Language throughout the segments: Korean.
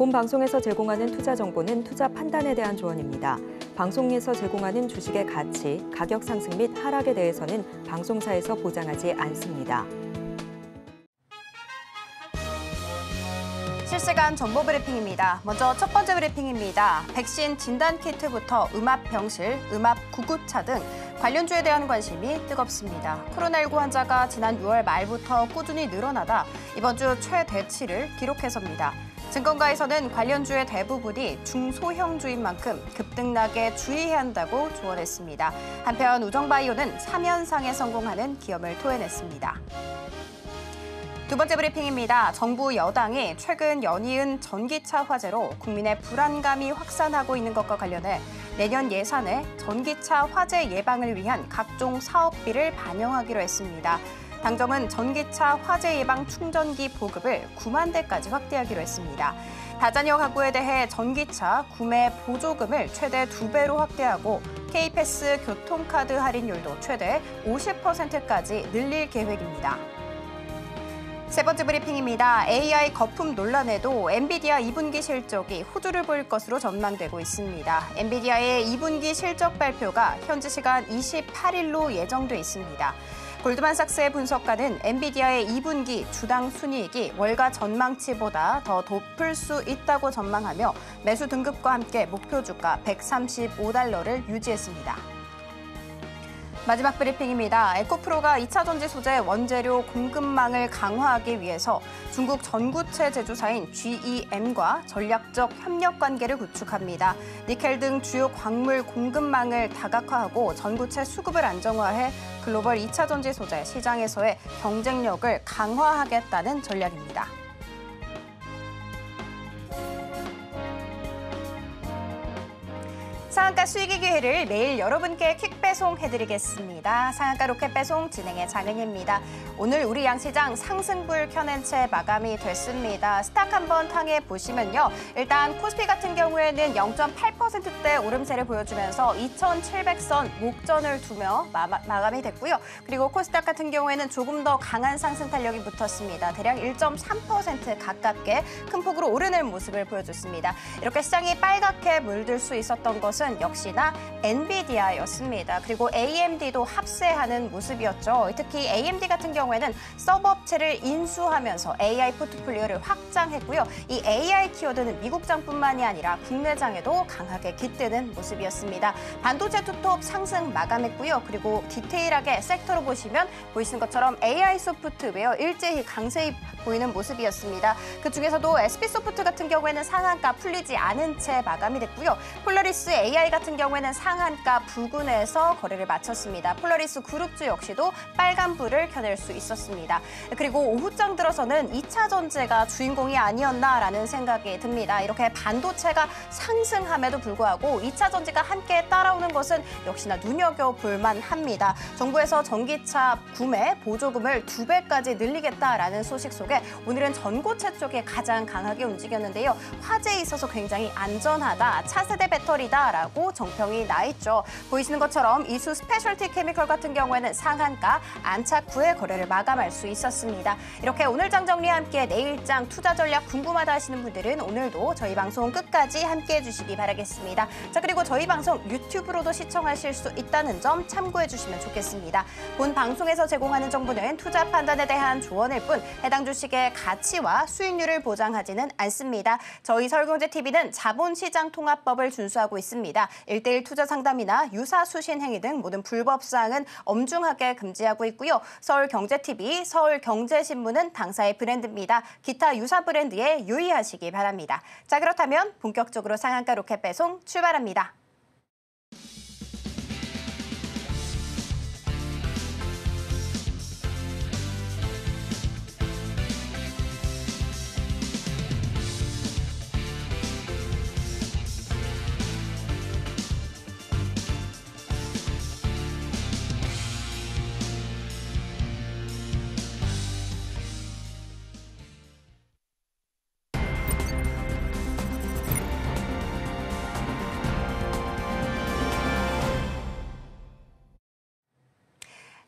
본 방송에서 제공하는 투자 정보는 투자 판단에 대한 조언입니다. 방송에서 제공하는 주식의 가치, 가격 상승 및 하락에 대해서는 방송사에서 보장하지 않습니다. 실시간 정보 브리핑입니다. 먼저 첫 번째 브리핑입니다. 백신 진단 키트부터 음압 병실, 음압 구급차 등 관련주에 대한 관심이 뜨겁습니다. 코로나19 환자가 지난 6월 말부터 꾸준히 늘어나다 이번 주 최대치를 기록해섭니다. 증권가에서는 관련주의 대부분이 중소형주인 만큼 급등락에 주의해야 한다고 조언했습니다. 한편 우정바이오는 3연상에 성공하는 기염을 토해냈습니다. 두 번째 브리핑입니다. 정부 여당이 최근 연이은 전기차 화재로 국민의 불안감이 확산하고 있는 것과 관련해 내년 예산에 전기차 화재 예방을 위한 각종 사업비를 반영하기로 했습니다. 당정은 전기차 화재 예방 충전기 보급을 9만 대까지 확대하기로 했습니다. 다자녀 가구에 대해 전기차 구매 보조금을 최대 2배로 확대하고 K패스 교통카드 할인율도 최대 50%까지 늘릴 계획입니다. 세 번째 브리핑입니다. AI 거품 논란에도 엔비디아 2분기 실적이 호조를 보일 것으로 전망되고 있습니다. 엔비디아의 2분기 실적 발표가 현지 시간 28일로 예정돼 있습니다. 골드만삭스의 분석가는 엔비디아의 2분기 주당 순이익이 월가 전망치보다 더 높을 수 있다고 전망하며 매수 등급과 함께 목표 주가 $135를 유지했습니다. 마지막 브리핑입니다. 에코프로가 2차 전지 소재 원재료 공급망을 강화하기 위해서 중국 전구체 제조사인 GEM과 전략적 협력 관계를 구축합니다. 니켈 등 주요 광물 공급망을 다각화하고 전구체 수급을 안정화해 글로벌 2차 전지 소재 시장에서의 경쟁력을 강화하겠다는 전략입니다. 상한가 수익의 기회를 매일 여러분께 퀵 배송해드리겠습니다. 상한가 로켓 배송 진행의 장은희입니다. 오늘 우리 양시장 상승불 켜낸 채 마감이 됐습니다. 스탁 한번 탕해 보시면요. 일단 코스피 같은 경우에는 0.8%대 오름세를 보여주면서 2,700선 목전을 두며 마감이 됐고요. 그리고 코스닥 같은 경우에는 조금 더 강한 상승 탄력이 붙었습니다. 대략 1.3% 가깝게 큰 폭으로 오르는 모습을 보여줬습니다. 이렇게 시장이 빨갛게 물들 수 있었던 것은 역시나 엔비디아였습니다. 그리고 AMD도 합세하는 모습이었죠. 특히 AMD 같은 경우에는 서버 업체를 인수하면서 AI 포트폴리오를 확장했고요. 이 AI 키워드는 미국장뿐만이 아니라 국내장에도 강하게 깃드는 모습이었습니다. 반도체 투톱 상승 마감했고요. 그리고 디테일하게 섹터로 보시면 보이시는 것처럼 AI 소프트웨어 일제히 강세히 보이는 모습이었습니다. 그중에서도 SP소프트 같은 경우에는 상한가 풀리지 않은 채 마감이 됐고요. 폴라리스 AI 같은 경우에는 상한가 부근에서 거래를 마쳤습니다. 폴라리스 그룹주 역시도 빨간불을 켜낼 수 있었습니다. 그리고 오후장 들어서는 2차 전지가 주인공이 아니었나라는 생각이 듭니다. 이렇게 반도체가 상승함에도 불구하고 2차 전지가 함께 따라오는 것은 역시나 눈여겨볼 만합니다. 정부에서 전기차 구매 보조금을 2배까지 늘리겠다라는 소식 속에 오늘은 전고체 쪽에 가장 강하게 움직였는데요. 화재에 있어서 굉장히 안전하다, 차세대 배터리다라고 정평이 나 있죠. 보이시는 것처럼 이수 스페셜티 케미컬 같은 경우에는 상한가 안착 후에 거래를 마감할 수 있었습니다. 이렇게 오늘 장 정리와 함께 내일장 투자 전략 궁금하다 하시는 분들은 오늘도 저희 방송 끝까지 함께해 주시기 바라겠습니다. 자, 그리고 저희 방송 유튜브로도 시청하실 수 있다는 점 참고해 주시면 좋겠습니다. 본 방송에서 제공하는 정보는 투자 판단에 대한 조언일 뿐 해당 주식의 가치와 수익률을 보장하지는 않습니다. 저희 서울경제TV는 자본시장통합법을 준수하고 있습니다. 1:1 투자 상담이나 유사 수신 행위 등 모든 불법 사항은 엄중하게 금지하고 있고요. 서울경제TV, 서울경제신문은 당사의 브랜드입니다. 기타 유사 브랜드에 유의하시기 바랍니다. 자, 그렇다면 본격적으로 상한가 로켓 배송 출발합니다.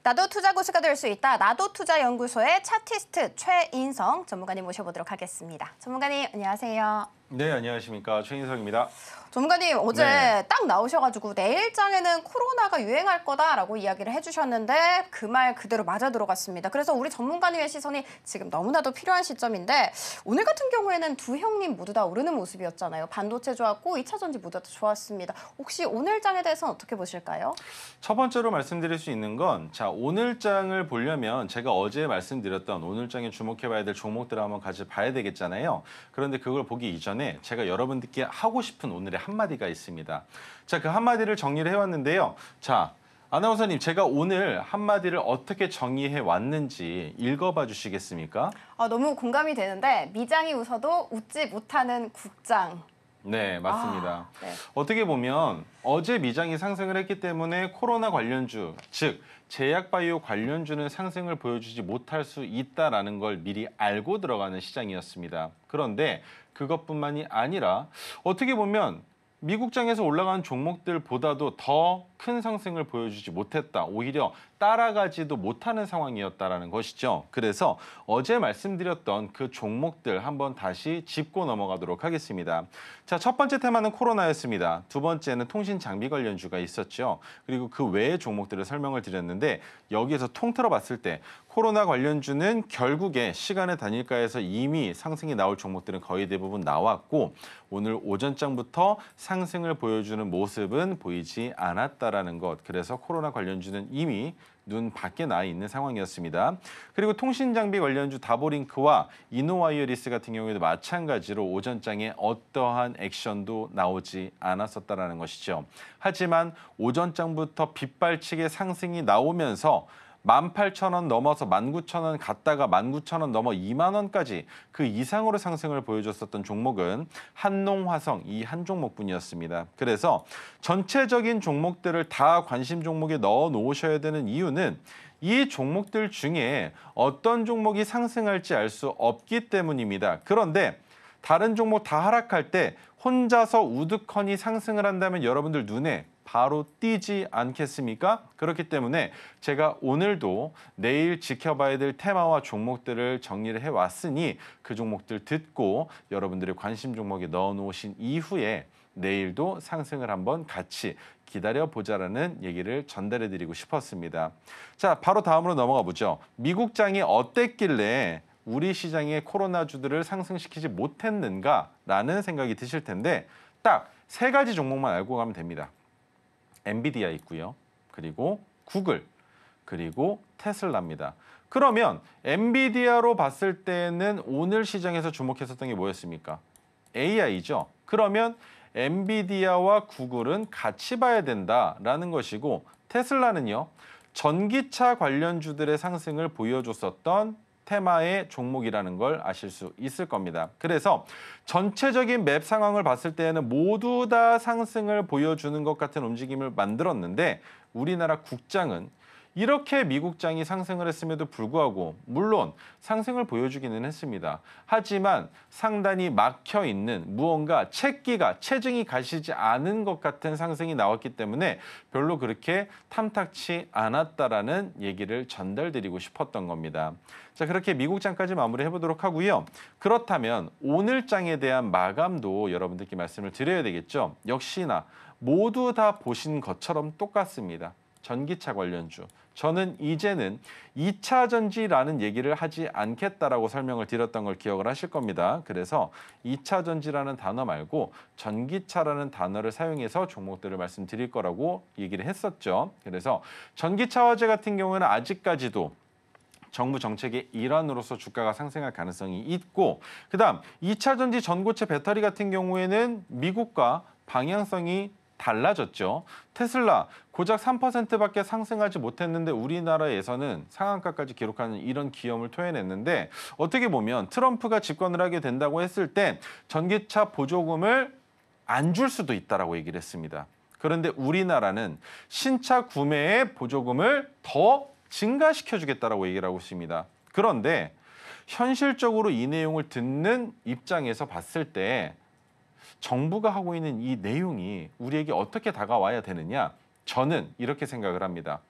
나도 투자 고수가 될 수 있다. 나도 투자 연구소의 차티스트 최인성 전문가님 모셔보도록 하겠습니다. 전문가님 안녕하세요. 네, 안녕하십니까. 최인석입니다. 전문가님 어제 네. 딱 나오셔가지고 내일장에는 코로나가 유행할 거다라고 이야기를 해주셨는데 그 말 그대로 맞아 들어갔습니다. 그래서 우리 전문가님의 시선이 지금 너무나도 필요한 시점인데 오늘 같은 경우에는 두 형님 모두 다 오르는 모습이었잖아요. 반도체 좋았고 2차 전지 모두 다 좋았습니다. 혹시 오늘장에 대해서는 어떻게 보실까요? 첫 번째로 말씀드릴 수 있는 건 오늘장을 보려면 제가 어제 말씀드렸던 오늘장에 주목해봐야 될 종목들을 한번 같이 봐야 되겠잖아요. 그런데 그걸 보기 이전에 제가 여러분들께 하고 싶은 오늘의 한마디가 있습니다. 자, 그 한마디를 정리를 해왔는데요. 자, 아나운서님, 제가 오늘 한마디를 어떻게 정리해 왔는지 읽어봐 주시겠습니까? 너무 공감이 되는데 미장이 웃어도 웃지 못하는 국장. 네, 맞습니다. 네. 어떻게 보면 어제 미장이 상승을 했기 때문에 코로나 관련주, 즉 제약바이오 관련주는 상승을 보여주지 못할 수 있다라는 걸 미리 알고 들어가는 시장이었습니다. 그런데 그것뿐만이 아니라 어떻게 보면 미국장에서 올라간 종목들보다도 더 큰 상승을 보여주지 못했다. 오히려 따라가지도 못하는 상황이었다라는 것이죠. 그래서 어제 말씀드렸던 그 종목들 한번 다시 짚고 넘어가도록 하겠습니다. 자, 첫 번째 테마는 코로나였습니다. 두 번째는 통신 장비 관련주가 있었죠. 그리고 그 외의 종목들을 설명을 드렸는데 여기에서 통틀어 봤을 때 코로나 관련주는 결국에 시간의 단일가에서 이미 상승이 나올 종목들은 거의 대부분 나왔고 오늘 오전장부터 상승을 보여주는 모습은 보이지 않았다라는 것. 그래서 코로나 관련주는 이미 눈 밖에 나 있는 상황이었습니다. 그리고 통신장비 관련주 다보링크와 이노와이어리스 같은 경우에도 마찬가지로 오전장에 어떠한 액션도 나오지 않았었다라는 것이죠. 하지만 오전장부터 빗발치게 상승이 나오면서 18,000원 넘어서 19,000원 갔다가 19,000원 넘어 2만 원까지 그 이상으로 상승을 보여줬었던 종목은 한농화성 이 한 종목뿐이었습니다. 그래서 전체적인 종목들을 다 관심 종목에 넣어 놓으셔야 되는 이유는 이 종목들 중에 어떤 종목이 상승할지 알 수 없기 때문입니다. 그런데 다른 종목 다 하락할 때 혼자서 우두커니 상승을 한다면 여러분들 눈에 바로 띄지 않겠습니까? 그렇기 때문에 제가 오늘도 내일 지켜봐야 될 테마와 종목들을 정리를 해왔으니 그 종목들 듣고 여러분들의 관심 종목에 넣어놓으신 이후에 내일도 상승을 한번 같이 기다려보자라는 얘기를 전달해드리고 싶었습니다. 자, 바로 다음으로 넘어가 보죠. 미국장이 어땠길래 우리 시장의 코로나주들을 상승시키지 못했는가라는 생각이 드실 텐데 딱 세 가지 종목만 알고 가면 됩니다. 엔비디아 있고요. 그리고 구글, 그리고 테슬라입니다. 그러면 엔비디아로 봤을 때는 오늘 시장에서 주목했었던 게 뭐였습니까? AI죠. 그러면 엔비디아와 구글은 같이 봐야 된다라는 것이고 테슬라는요. 전기차 관련주들의 상승을 보여줬었던 테마의 종목이라는 걸 아실 수 있을 겁니다. 그래서 전체적인 맵 상황을 봤을 때에는 모두 다 상승을 보여주는 것 같은 움직임을 만들었는데 우리나라 국장은 이렇게 미국장이 상승을 했음에도 불구하고 물론 상승을 보여주기는 했습니다. 하지만 상단이 막혀 있는 무언가 체증이 가시지 않은 것 같은 상승이 나왔기 때문에 별로 그렇게 탐탁치 않았다라는 얘기를 전달드리고 싶었던 겁니다. 자, 그렇게 미국장까지 마무리해 보도록 하고요. 그렇다면 오늘장에 대한 마감도 여러분들께 말씀을 드려야 되겠죠. 역시나 모두 다 보신 것처럼 똑같습니다. 전기차 관련주. 저는 이제는 2차 전지라는 얘기를 하지 않겠다라고 설명을 드렸던 걸 기억을 하실 겁니다. 그래서 2차 전지라는 단어 말고 전기차라는 단어를 사용해서 종목들을 말씀드릴 거라고 얘기를 했었죠. 그래서 전기차 화재 같은 경우는 아직까지도 정부 정책의 일환으로서 주가가 상승할 가능성이 있고 그다음 2차 전지 전고체 배터리 같은 경우에는 미국과 방향성이 달라졌죠. 테슬라 고작 3%밖에 상승하지 못했는데 우리나라에서는 상한가까지 기록하는 이런 기염을 토해냈는데 어떻게 보면 트럼프가 집권을 하게 된다고 했을 때 전기차 보조금을 안 줄 수도 있다라고 얘기를 했습니다. 그런데 우리나라는 신차 구매의 보조금을 더 증가시켜주겠다라고 얘기를 하고 있습니다. 그런데 현실적으로 이 내용을 듣는 입장에서 봤을 때 정부가 하고 있는 이 내용이 우리에게 어떻게 다가와야 되느냐? 저는 이렇게 생각을 합니다.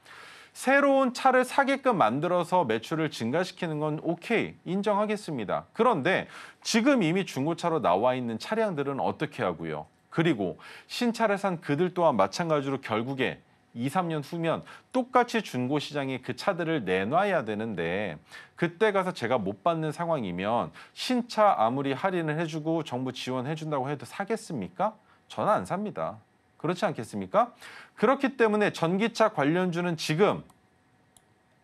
새로운 차를 사게끔 만들어서 매출을 증가시키는 건 오케이, 인정하겠습니다. 그런데 지금 이미 중고차로 나와 있는 차량들은 어떻게 하고요? 그리고 신차를 산 그들 또한 마찬가지로 결국에 2, 3년 후면 똑같이 중고 시장에 그 차들을 내놔야 되는데 그때 가서 제가 못 받는 상황이면 신차 아무리 할인을 해주고 정부 지원해준다고 해도 사겠습니까? 저는 안 삽니다. 그렇지 않겠습니까? 그렇기 때문에 전기차 관련주는 지금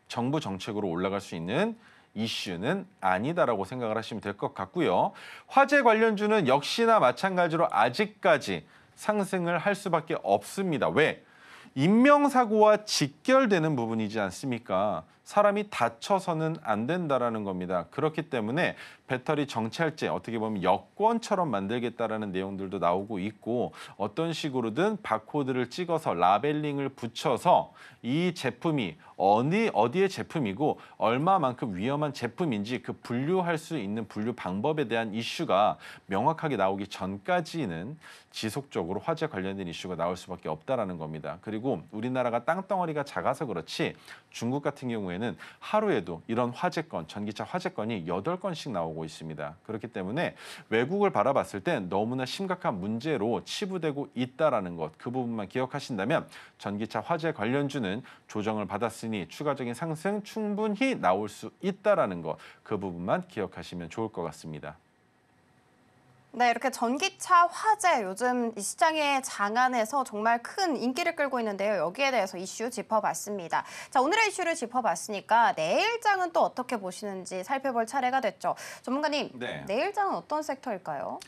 정부 정책으로 올라갈 수 있는 이슈는 아니다라고 생각을 하시면 될 것 같고요. 화재 관련주는 역시나 마찬가지로 아직까지 상승을 할 수밖에 없습니다. 왜? 인명사고와 직결되는 부분이지 않습니까? 사람이 다쳐서는 안 된다라는 겁니다. 그렇기 때문에 배터리 정찰제 어떻게 보면 여권처럼 만들겠다라는 내용들도 나오고 있고 어떤 식으로든 바코드를 찍어서 라벨링을 붙여서 이 제품이 어디의 제품이고 얼마만큼 위험한 제품인지 그 분류할 수 있는 분류 방법에 대한 이슈가 명확하게 나오기 전까지는 지속적으로 화재 관련된 이슈가 나올 수밖에 없다라는 겁니다. 그리고 우리나라가 땅덩어리가 작아서 그렇지 중국 같은 경우에는 하루에도 이런 화재건, 전기차 화재건이 8건씩 나오고 있습니다. 그렇기 때문에 외국을 바라봤을 땐 너무나 심각한 문제로 치부되고 있다라는 것, 그 부분만 기억하신다면 전기차 화재 관련주는 조정을 받았으니 추가적인 상승 충분히 나올 수 있다라는 것, 그 부분만 기억하시면 좋을 것 같습니다. 네, 이렇게 전기차 화재 요즘 이 시장의 장안에서 정말 큰 인기를 끌고 있는데요. 여기에 대해서 이슈 짚어봤습니다. 자, 오늘의 이슈를 짚어봤으니까 내일장은 또 어떻게 보시는지 살펴볼 차례가 됐죠. 전문가님, 네. 내일장은 어떤 섹터일까요?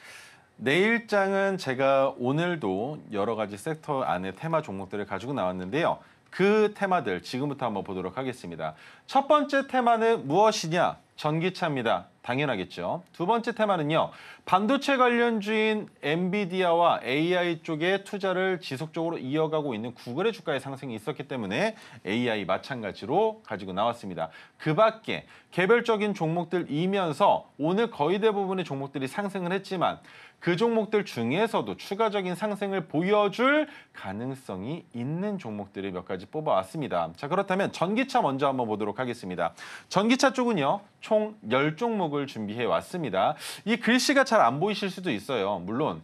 내일장은 제가 오늘도 여러 가지 섹터 안에 테마 종목들을 가지고 나왔는데요. 그 테마들 지금부터 한번 보도록 하겠습니다. 첫 번째 테마는 무엇이냐? 전기차입니다. 당연하겠죠. 두 번째 테마는요. 반도체 관련주인 엔비디아와 AI 쪽에 투자를 지속적으로 이어가고 있는 구글의 주가의 상승이 있었기 때문에 AI 마찬가지로 가지고 나왔습니다. 그 밖에 개별적인 종목들이면서 오늘 거의 대부분의 종목들이 상승을 했지만 그 종목들 중에서도 추가적인 상승을 보여줄 가능성이 있는 종목들을 몇 가지 뽑아왔습니다. 자, 그렇다면 전기차 먼저 한번 보도록 하겠습니다. 전기차 쪽은요. 총 10종목을 준비해 왔습니다. 이 글씨가 잘 안 보이실 수도 있어요. 물론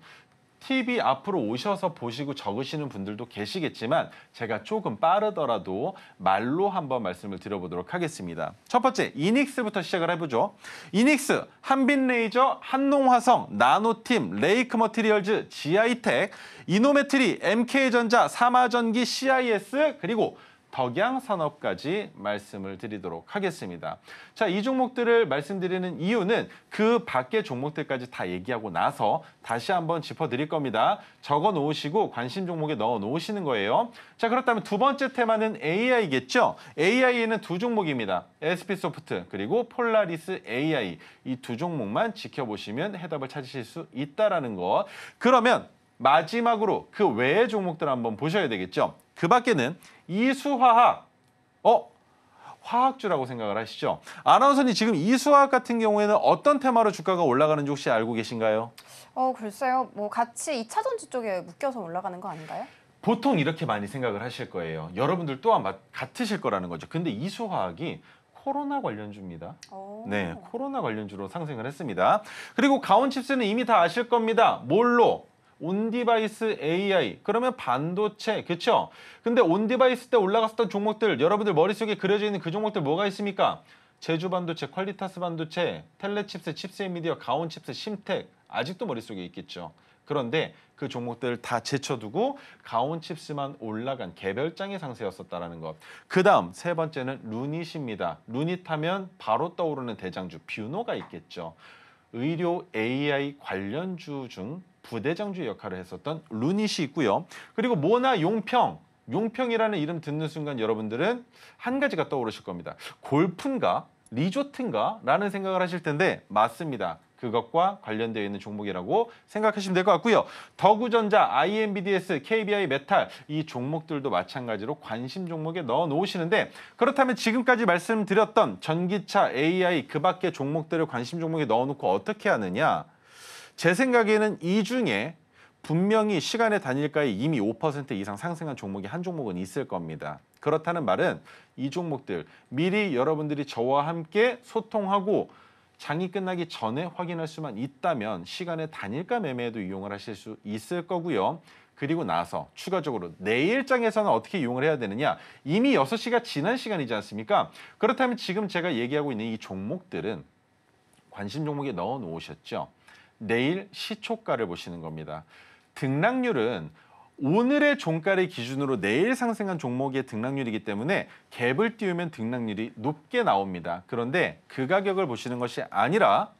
TV 앞으로 오셔서 보시고 적으시는 분들도 계시겠지만 제가 조금 빠르더라도 말로 한번 말씀을 드려보도록 하겠습니다. 첫 번째, 이닉스부터 시작을 해보죠. 이닉스, 한빛레이저, 한농화성, 나노팀, 레이크 머티리얼즈, 지아이텍, 이노메트리, MK전자, 사마전기, CIS, 그리고 덕양산업까지 말씀을 드리도록 하겠습니다. 자, 이 종목들을 말씀드리는 이유는 그 밖의 종목들까지 다 얘기하고 나서 다시 한번 짚어드릴 겁니다. 적어 놓으시고 관심 종목에 넣어 놓으시는 거예요. 자, 그렇다면 두 번째 테마는 AI겠죠? AI에는 두 종목입니다. SP소프트 그리고 폴라리스 AI 이 두 종목만 지켜보시면 해답을 찾으실 수 있다라는 것. 그러면 마지막으로 그 외의 종목들 한번 보셔야 되겠죠? 그 밖에는 이수화학, 화학주라고 생각을 하시죠? 아나운서님 지금 이수화학 같은 경우에는 어떤 테마로 주가가 올라가는지 혹시 알고 계신가요? 글쎄요. 뭐 같이 2차 전지 쪽에 묶여서 올라가는 거 아닌가요? 보통 이렇게 많이 생각을 하실 거예요. 여러분들 또한 같으실 거라는 거죠. 근데 이수화학이 코로나 관련주입니다. 네, 코로나 관련주로 상승을 했습니다. 그리고 가온칩스는 이미 다 아실 겁니다. 뭘로? 온디바이스 AI, 그러면 반도체, 그렇죠? 근데 온디바이스 때 올라갔었던 종목들, 여러분들 머릿속에 그려져 있는 그 종목들 뭐가 있습니까? 제주반도체, 퀄리타스 반도체, 텔레칩스, 칩스앤미디어, 가온칩스, 심텍, 아직도 머릿속에 있겠죠. 그런데 그 종목들을 다 제쳐두고 가온칩스만 올라간 개별장의 상세였었다는 것. 그 다음 세 번째는 루닛입니다. 루닛하면 바로 떠오르는 대장주 뷰노가 있겠죠. 의료 AI 관련주 중 부대장주 역할을 했었던 루닛이 있고요. 그리고 모나 용평, 용평이라는 이름 듣는 순간 여러분들은 한 가지가 떠오르실 겁니다. 골프인가? 리조트인가? 라는 생각을 하실 텐데 맞습니다. 그것과 관련되어 있는 종목이라고 생각하시면 될 것 같고요. 더구전자, IMBDS, KBI 메탈 이 종목들도 마찬가지로 관심 종목에 넣어 놓으시는데 그렇다면 지금까지 말씀드렸던 전기차, AI 그 밖의 종목들을 관심 종목에 넣어 놓고 어떻게 하느냐? 제 생각에는 이 중에 분명히 시간의 단일가에 이미 5% 이상 상승한 종목이 한 종목은 있을 겁니다. 그렇다는 말은 이 종목들 미리 여러분들이 저와 함께 소통하고 장이 끝나기 전에 확인할 수만 있다면 시간의 단일가 매매에도 이용을 하실 수 있을 거고요. 그리고 나서 추가적으로 내일장에서는 어떻게 이용을 해야 되느냐. 이미 6시가 지난 시간이지 않습니까? 그렇다면 지금 제가 얘기하고 있는 이 종목들은 관심 종목에 넣어 놓으셨죠. 내일 시초가를 보시는 겁니다. 등락률은 오늘의 종가를 기준으로 내일 상승한 종목의 등락률이기 때문에 갭을 띄우면 등락률이 높게 나옵니다. 그런데 그 가격을 보시는 것이 아니라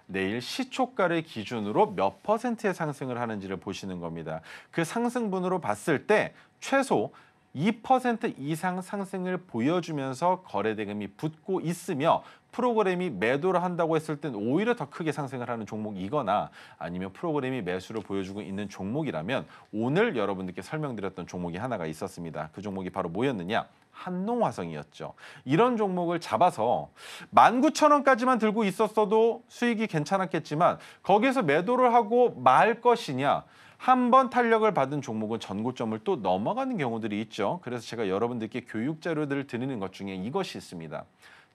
내일 시초가를 기준으로 몇 퍼센트의 상승을 하는지를 보시는 겁니다. 그 상승분으로 봤을 때 최소 2% 이상 상승을 보여주면서 거래대금이 붙고 있으며 프로그램이 매도를 한다고 했을 땐 오히려 더 크게 상승을 하는 종목이거나 아니면 프로그램이 매수를 보여주고 있는 종목이라면 오늘 여러분들께 설명드렸던 종목이 하나가 있었습니다. 그 종목이 바로 뭐였느냐? 한농화성이었죠. 이런 종목을 잡아서 19,000원까지만 들고 있었어도 수익이 괜찮았겠지만 거기에서 매도를 하고 말 것이냐. 한번 탄력을 받은 종목은 전고점을 또 넘어가는 경우들이 있죠. 그래서 제가 여러분들께 교육 자료들을 드리는 것 중에 이것이 있습니다.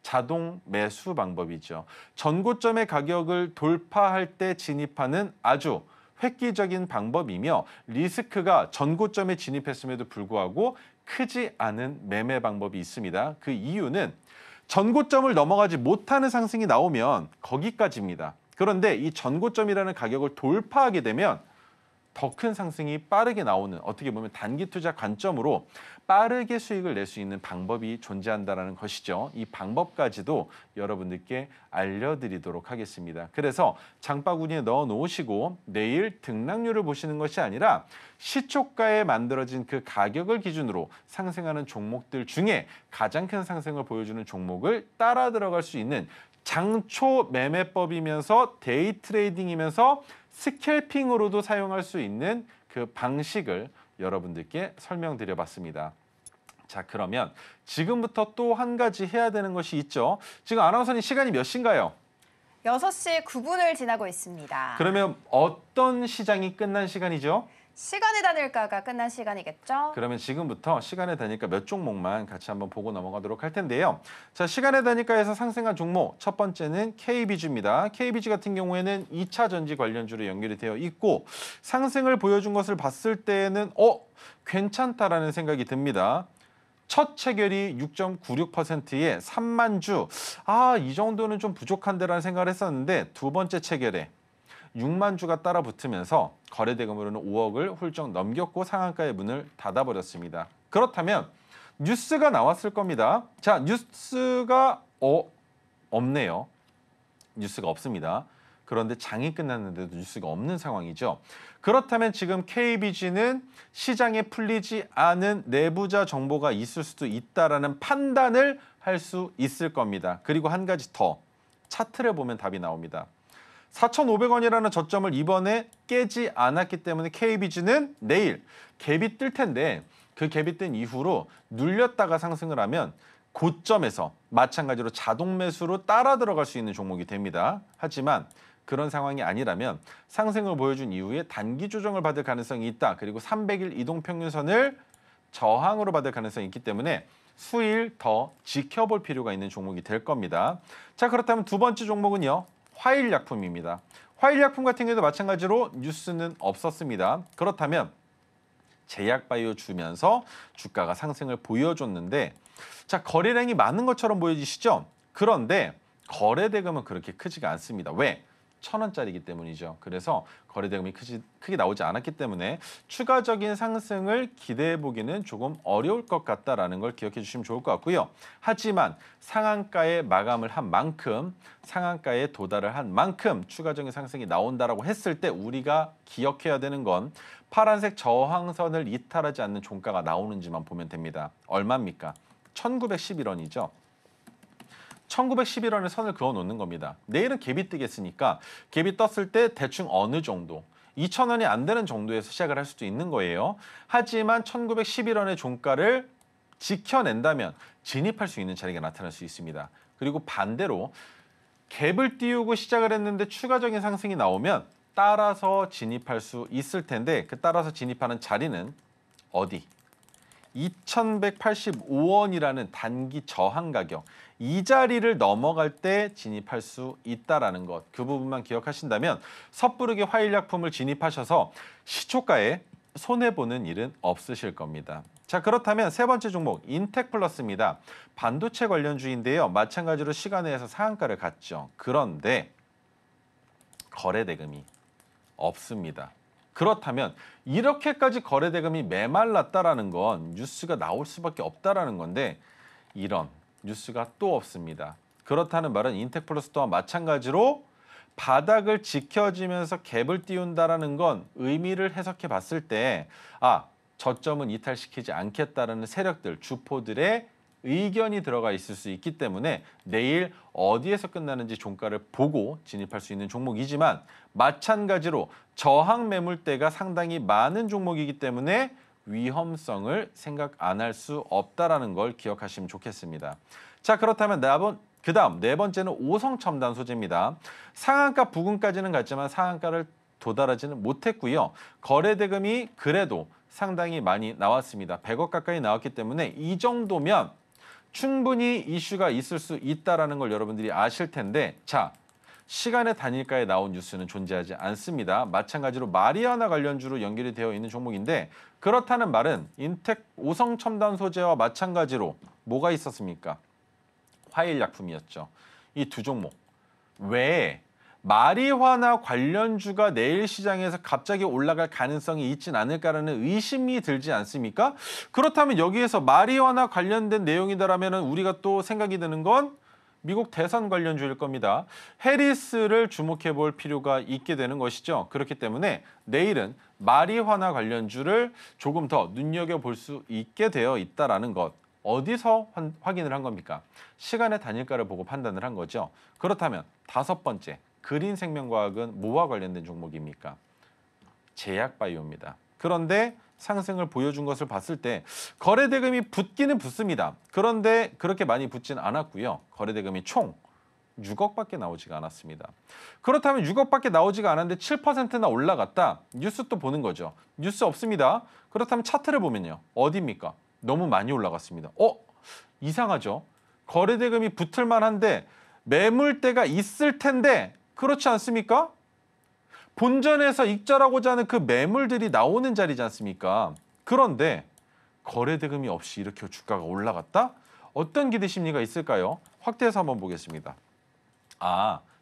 자동 매수 방법이죠. 전고점의 가격을 돌파할 때 진입하는 아주 획기적인 방법이며 리스크가 전고점에 진입했음에도 불구하고 크지 않은 매매 방법이 있습니다. 그 이유는 전고점을 넘어가지 못하는 상승이 나오면 거기까지입니다. 그런데 이 전고점이라는 가격을 돌파하게 되면 더 큰 상승이 빠르게 나오는 어떻게 보면 단기 투자 관점으로 빠르게 수익을 낼 수 있는 방법이 존재한다는 것이죠. 이 방법까지도 여러분들께 알려드리도록 하겠습니다. 그래서 장바구니에 넣어 놓으시고 내일 등락률을 보시는 것이 아니라 시초가에 만들어진 그 가격을 기준으로 상승하는 종목들 중에 가장 큰 상승을 보여주는 종목을 따라 들어갈 수 있는 장초 매매법이면서 데이 트레이딩이면서 스캘핑으로도 사용할 수 있는 그 방식을 여러분들께 설명드려봤습니다. 자, 그러면 지금부터 또 한 가지 해야 되는 것이 있죠. 지금 아나운서님 시간이 몇 시인가요? 6시 9분을 지나고 있습니다. 그러면 어떤 시장이 끝난 시간이죠? 시간의 단일가가 끝난 시간이겠죠? 그러면 지금부터 시간의 단일가 몇 종목만 같이 한번 보고 넘어가도록 할 텐데요. 자, 시간의 단일가에서 상승한 종목 첫 번째는 KBG입니다. KBG 같은 경우에는 2차 전지 관련주로 연결이 되어 있고 상승을 보여준 것을 봤을 때는 괜찮다라는 생각이 듭니다. 첫 체결이 6.96%에 3만 주. 이 정도는 좀 부족한데라는 생각을 했었는데 두 번째 체결에 6만 주가 따라 붙으면서 거래대금으로는 5억을 훌쩍 넘겼고 상한가의 문을 닫아버렸습니다. 그렇다면 뉴스가 나왔을 겁니다. 자, 뉴스가 없네요. 뉴스가 없습니다. 그런데 장이 끝났는데도 뉴스가 없는 상황이죠. 그렇다면 지금 KBG는 시장에 풀리지 않은 내부자 정보가 있을 수도 있다라는 판단을 할 수 있을 겁니다. 그리고 한 가지 더 차트를 보면 답이 나옵니다. 4,500원이라는 저점을 이번에 깨지 않았기 때문에 KBG는 내일 갭이 뜰 텐데 그 갭이 뜬 이후로 눌렸다가 상승을 하면 고점에서 마찬가지로 자동 매수로 따라 들어갈 수 있는 종목이 됩니다. 하지만 그런 상황이 아니라면 상승을 보여준 이후에 단기 조정을 받을 가능성이 있다. 그리고 300일 이동평균선을 저항으로 받을 가능성이 있기 때문에 수일 더 지켜볼 필요가 있는 종목이 될 겁니다. 자, 그렇다면 두 번째 종목은요. 화일약품입니다. 화일약품 같은 경우도 마찬가지로 뉴스는 없었습니다. 그렇다면 제약바이오 주면서 주가가 상승을 보여줬는데 자, 거래량이 많은 것처럼 보여지시죠? 그런데 거래대금은 그렇게 크지가 않습니다. 왜? 1,000원짜리이기 때문이죠. 그래서 거래대금이 크게 나오지 않았기 때문에 추가적인 상승을 기대해 보기는 조금 어려울 것 같다라는 걸 기억해 주시면 좋을 것 같고요. 하지만 상한가에 마감을 한 만큼, 상한가에 도달을 한 만큼 추가적인 상승이 나온다라고 했을 때 우리가 기억해야 되는 건 파란색 저항선을 이탈하지 않는 종가가 나오는지만 보면 됩니다. 얼마입니까? 1,911원이죠. 1911원에 선을 그어 놓는 겁니다. 내일은 갭이 뜨겠으니까 갭이 떴을 때 대충 어느 정도 2,000원이 안 되는 정도에서 시작을 할 수도 있는 거예요. 하지만 1911원의 종가를 지켜낸다면 진입할 수 있는 자리가 나타날 수 있습니다. 그리고 반대로 갭을 띄우고 시작을 했는데 추가적인 상승이 나오면 따라서 진입할 수 있을 텐데 그 따라서 진입하는 자리는 어디? 2,185원이라는 단기 저항 가격, 이 자리를 넘어갈 때 진입할 수 있다라는 것, 그 부분만 기억하신다면 섣부르게 화일약품을 진입하셔서 시초가에 손해보는 일은 없으실 겁니다. 자, 그렇다면 세 번째 종목 인텍플러스입니다. 반도체 관련주인데요. 마찬가지로 시간에서 상한가를 갔죠. 그런데 거래 대금이 없습니다. 그렇다면 이렇게까지 거래 대금이 메말랐다라는 건 뉴스가 나올 수밖에 없다라는 건데 이런 뉴스가 또 없습니다. 그렇다는 말은 인텍플러스 또한 마찬가지로 바닥을 지켜지면서 갭을 띄운다라는 건 의미를 해석해 봤을 때 저점은 이탈시키지 않겠다라는 세력들, 주포들의 의견이 들어가 있을 수 있기 때문에 내일 어디에서 끝나는지 종가를 보고 진입할 수 있는 종목이지만 마찬가지로 저항 매물대가 상당히 많은 종목이기 때문에 위험성을 생각 안 할 수 없다라는 걸 기억하시면 좋겠습니다. 자, 그렇다면 그다음 네 번째는 오성첨단 소재입니다. 상한가 부근까지는 갔지만 상한가를 도달하지는 못했고요. 거래 대금이 그래도 상당히 많이 나왔습니다. 100억 가까이 나왔기 때문에 이 정도면 충분히 이슈가 있을 수 있다는 걸 여러분들이 아실 텐데 자, 시간의 단일가에 나온 뉴스는 존재하지 않습니다. 마찬가지로 마리아나 관련주로 연결이 되어 있는 종목인데 그렇다는 말은 오성첨단 소재와 마찬가지로 뭐가 있었습니까? 화일약품이었죠. 이 두 종목 외에 마리화나 관련주가 내일 시장에서 갑자기 올라갈 가능성이 있진 않을까라는 의심이 들지 않습니까? 그렇다면 여기에서 마리화나 관련된 내용이다라면 우리가 또 생각이 드는 건 미국 대선 관련주일 겁니다. 해리스를 주목해 볼 필요가 있게 되는 것이죠. 그렇기 때문에 내일은 마리화나 관련주를 조금 더 눈여겨볼 수 있게 되어 있다는 것. 어디서 확인을 한 겁니까? 시간의 단일가를 보고 판단을 한 거죠. 그렇다면 다섯 번째, 그린생명과학은 뭐와 관련된 종목입니까? 제약바이오입니다. 그런데 상승을 보여준 것을 봤을 때 거래 대금이 붙기는 붙습니다. 그런데 그렇게 많이 붙진 않았고요. 거래 대금이 총 6억밖에 나오지가 않았습니다. 그렇다면 6억밖에 나오지가 않았는데 7%나 올라갔다. 뉴스 또 보는 거죠. 뉴스 없습니다. 그렇다면 차트를 보면요. 어디입니까? 너무 많이 올라갔습니다. 이상하죠? 거래 대금이 붙을 만한데 매물대가 있을 텐데 그렇지 않습니까? 본전에서 익절하고자 하는 그 매물들이 나오는 자리지 않습니까? 그런데 거래 대금이 없이 이렇게 주가가 올라갔다? 어떤 기대 심리가 있을까요? 확대해서 한번 보겠습니다.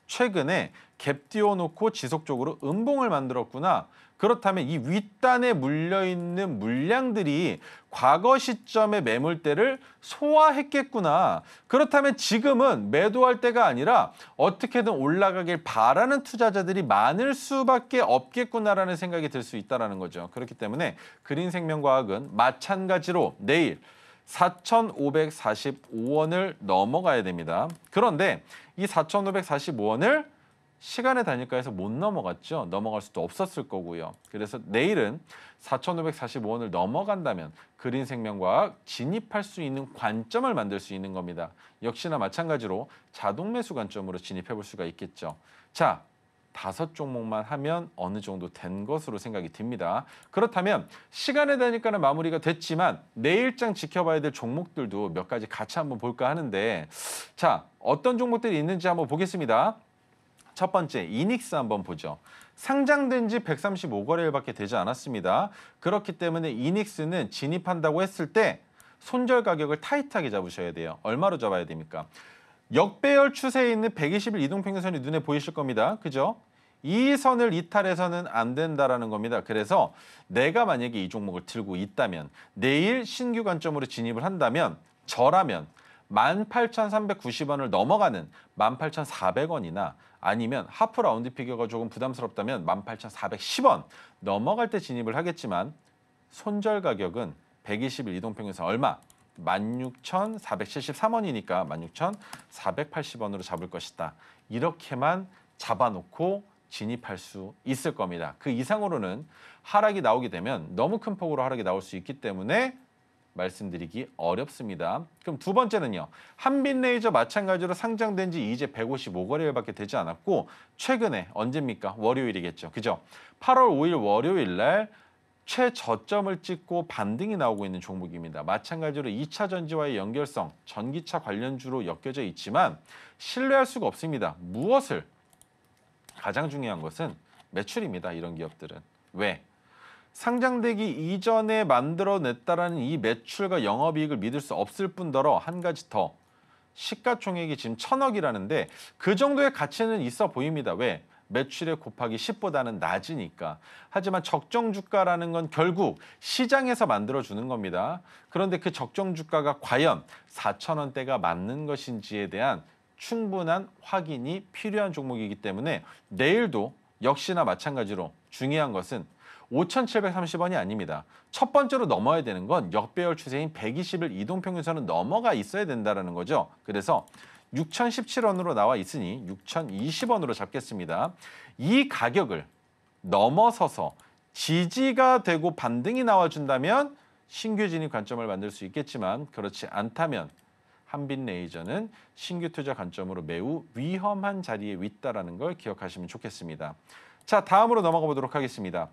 최근에 갭 띄워놓고 지속적으로 음봉을 만들었구나. 그렇다면 이 윗단에 물려있는 물량들이 과거 시점의 매물대를 소화했겠구나. 그렇다면 지금은 매도할 때가 아니라 어떻게든 올라가길 바라는 투자자들이 많을 수밖에 없겠구나라는 생각이 들 수 있다는 거죠. 그렇기 때문에 그린생명과학은 마찬가지로 내일 4,545원을 넘어가야 됩니다. 그런데 이 4,545원을 시간의 단일가에서 못 넘어갔죠. 넘어갈 수도 없었을 거고요. 그래서 내일은 4,545원을 넘어간다면 그린생명과학 진입할 수 있는 관점을 만들 수 있는 겁니다. 역시나 마찬가지로 자동 매수 관점으로 진입해 볼 수가 있겠죠. 자, 5종목만 하면 어느 정도 된 것으로 생각이 듭니다. 그렇다면 시간의 단일가는 마무리가 됐지만 내일장 지켜봐야 될 종목들도 몇 가지 같이 한번 볼까 하는데 자, 어떤 종목들이 있는지 한번 보겠습니다. 첫 번째, 이닉스 한번 보죠. 상장된 지 135거래일밖에 되지 않았습니다. 그렇기 때문에 이닉스는 진입한다고 했을 때 손절 가격을 타이트하게 잡으셔야 돼요. 얼마로 잡아야 됩니까? 역배열 추세에 있는 120일 이동평균선이 눈에 보이실 겁니다. 그죠? 이 선을 이탈해서는 안 된다라는 겁니다. 그래서 내가 만약에 이 종목을 들고 있다면 내일 신규 관점으로 진입을 한다면 저라면 18,390원을 넘어가는 18,400원이나 아니면 하프 라운드 피겨가 조금 부담스럽다면 18,410원 넘어갈 때 진입을 하겠지만 손절 가격은 120일 이동평균선 얼마? 16,473원이니까 16,480원으로 잡을 것이다. 이렇게만 잡아놓고 진입할 수 있을 겁니다. 그 이상으로는 하락이 나오게 되면 너무 큰 폭으로 하락이 나올 수 있기 때문에 말씀드리기 어렵습니다. 그럼 두 번째는요. 한빛레이저 마찬가지로 상장된 지 이제 155거래일밖에 되지 않았고 최근에 언제입니까? 월요일이겠죠. 그죠? 8월 5일 월요일 날 최저점을 찍고 반등이 나오고 있는 종목입니다. 마찬가지로 2차 전지와의 연결성, 전기차 관련주로 엮여져 있지만 신뢰할 수가 없습니다. 무엇을? 가장 중요한 것은 매출입니다. 이런 기업들은. 왜? 상장되기 이전에 만들어냈다라는 이 매출과 영업이익을 믿을 수 없을 뿐더러 한 가지 더. 시가총액이 지금 1,000억이라는데 그 정도의 가치는 있어 보입니다. 왜? 매출액 곱하기 10보다는 낮으니까. 하지만 적정 주가라는 건 결국 시장에서 만들어주는 겁니다. 그런데 그 적정 주가가 과연 4,000원대가 맞는 것인지에 대한 충분한 확인이 필요한 종목이기 때문에 내일도 역시나 마찬가지로 중요한 것은 5,730원이 아닙니다. 첫 번째로 넘어야 되는 건 역배열 추세인 120일 이동평균선은 넘어가 있어야 된다는 거죠. 그래서 6,017원으로 나와 있으니 6,020원으로 잡겠습니다. 이 가격을 넘어서서 지지가 되고 반등이 나와준다면 신규 진입 관점을 만들 수 있겠지만 그렇지 않다면 한빛레이저는 신규 투자 관점으로 매우 위험한 자리에 있다는 걸 기억하시면 좋겠습니다. 자, 다음으로 넘어가 보도록 하겠습니다.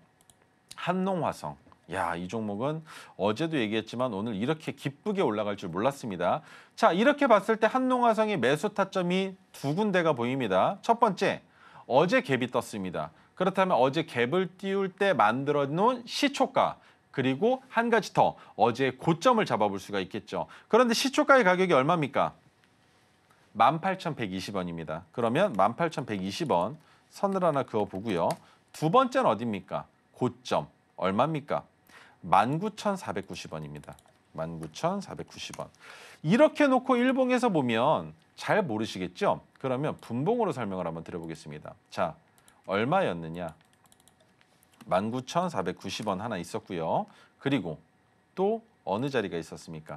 한농화성. 야, 이 종목은 어제도 얘기했지만 오늘 이렇게 기쁘게 올라갈 줄 몰랐습니다. 자, 이렇게 봤을 때 한농화성의 매수 타점이 두 군데가 보입니다. 첫 번째, 어제 갭이 떴습니다. 그렇다면 어제 갭을 띄울 때 만들어 놓은 시초가, 그리고 한 가지 더, 어제 고점을 잡아볼 수가 있겠죠. 그런데 시초가의 가격이 얼마입니까? 18,120원입니다. 그러면 18,120원 선을 하나 그어보고요. 두 번째는 어디입니까? 고점 얼마입니까? 19,490원입니다. 19,490원. 이렇게 놓고 일봉에서 보면 잘 모르시겠죠? 그러면 분봉으로 설명을 한번 드려보겠습니다. 자, 얼마였느냐? 19,490원 하나 있었고요. 그리고 또 어느 자리가 있었습니까?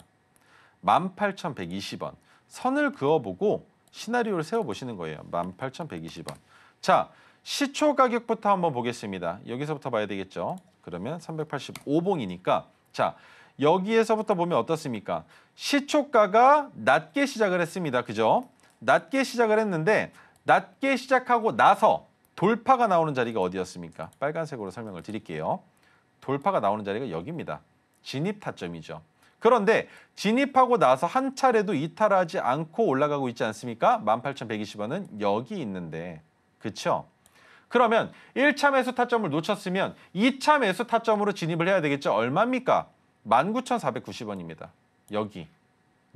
18,120원. 선을 그어보고 시나리오를 세워보시는 거예요. 18,120원. 자, 시초 가격부터 한번 보겠습니다. 여기서부터 봐야 되겠죠. 그러면 385봉이니까 자, 여기에서부터 보면 어떻습니까? 시초가가 낮게 시작을 했습니다. 그죠? 낮게 시작을 했는데 낮게 시작하고 나서 돌파가 나오는 자리가 어디였습니까? 빨간색으로 설명을 드릴게요. 돌파가 나오는 자리가 여기입니다. 진입 타점이죠. 그런데 진입하고 나서 한 차례도 이탈하지 않고 올라가고 있지 않습니까? 18,120원은 여기 있는데, 그렇죠? 그러면 1차 매수 타점을 놓쳤으면 2차 매수 타점으로 진입을 해야 되겠죠. 얼마입니까? 19,490원입니다.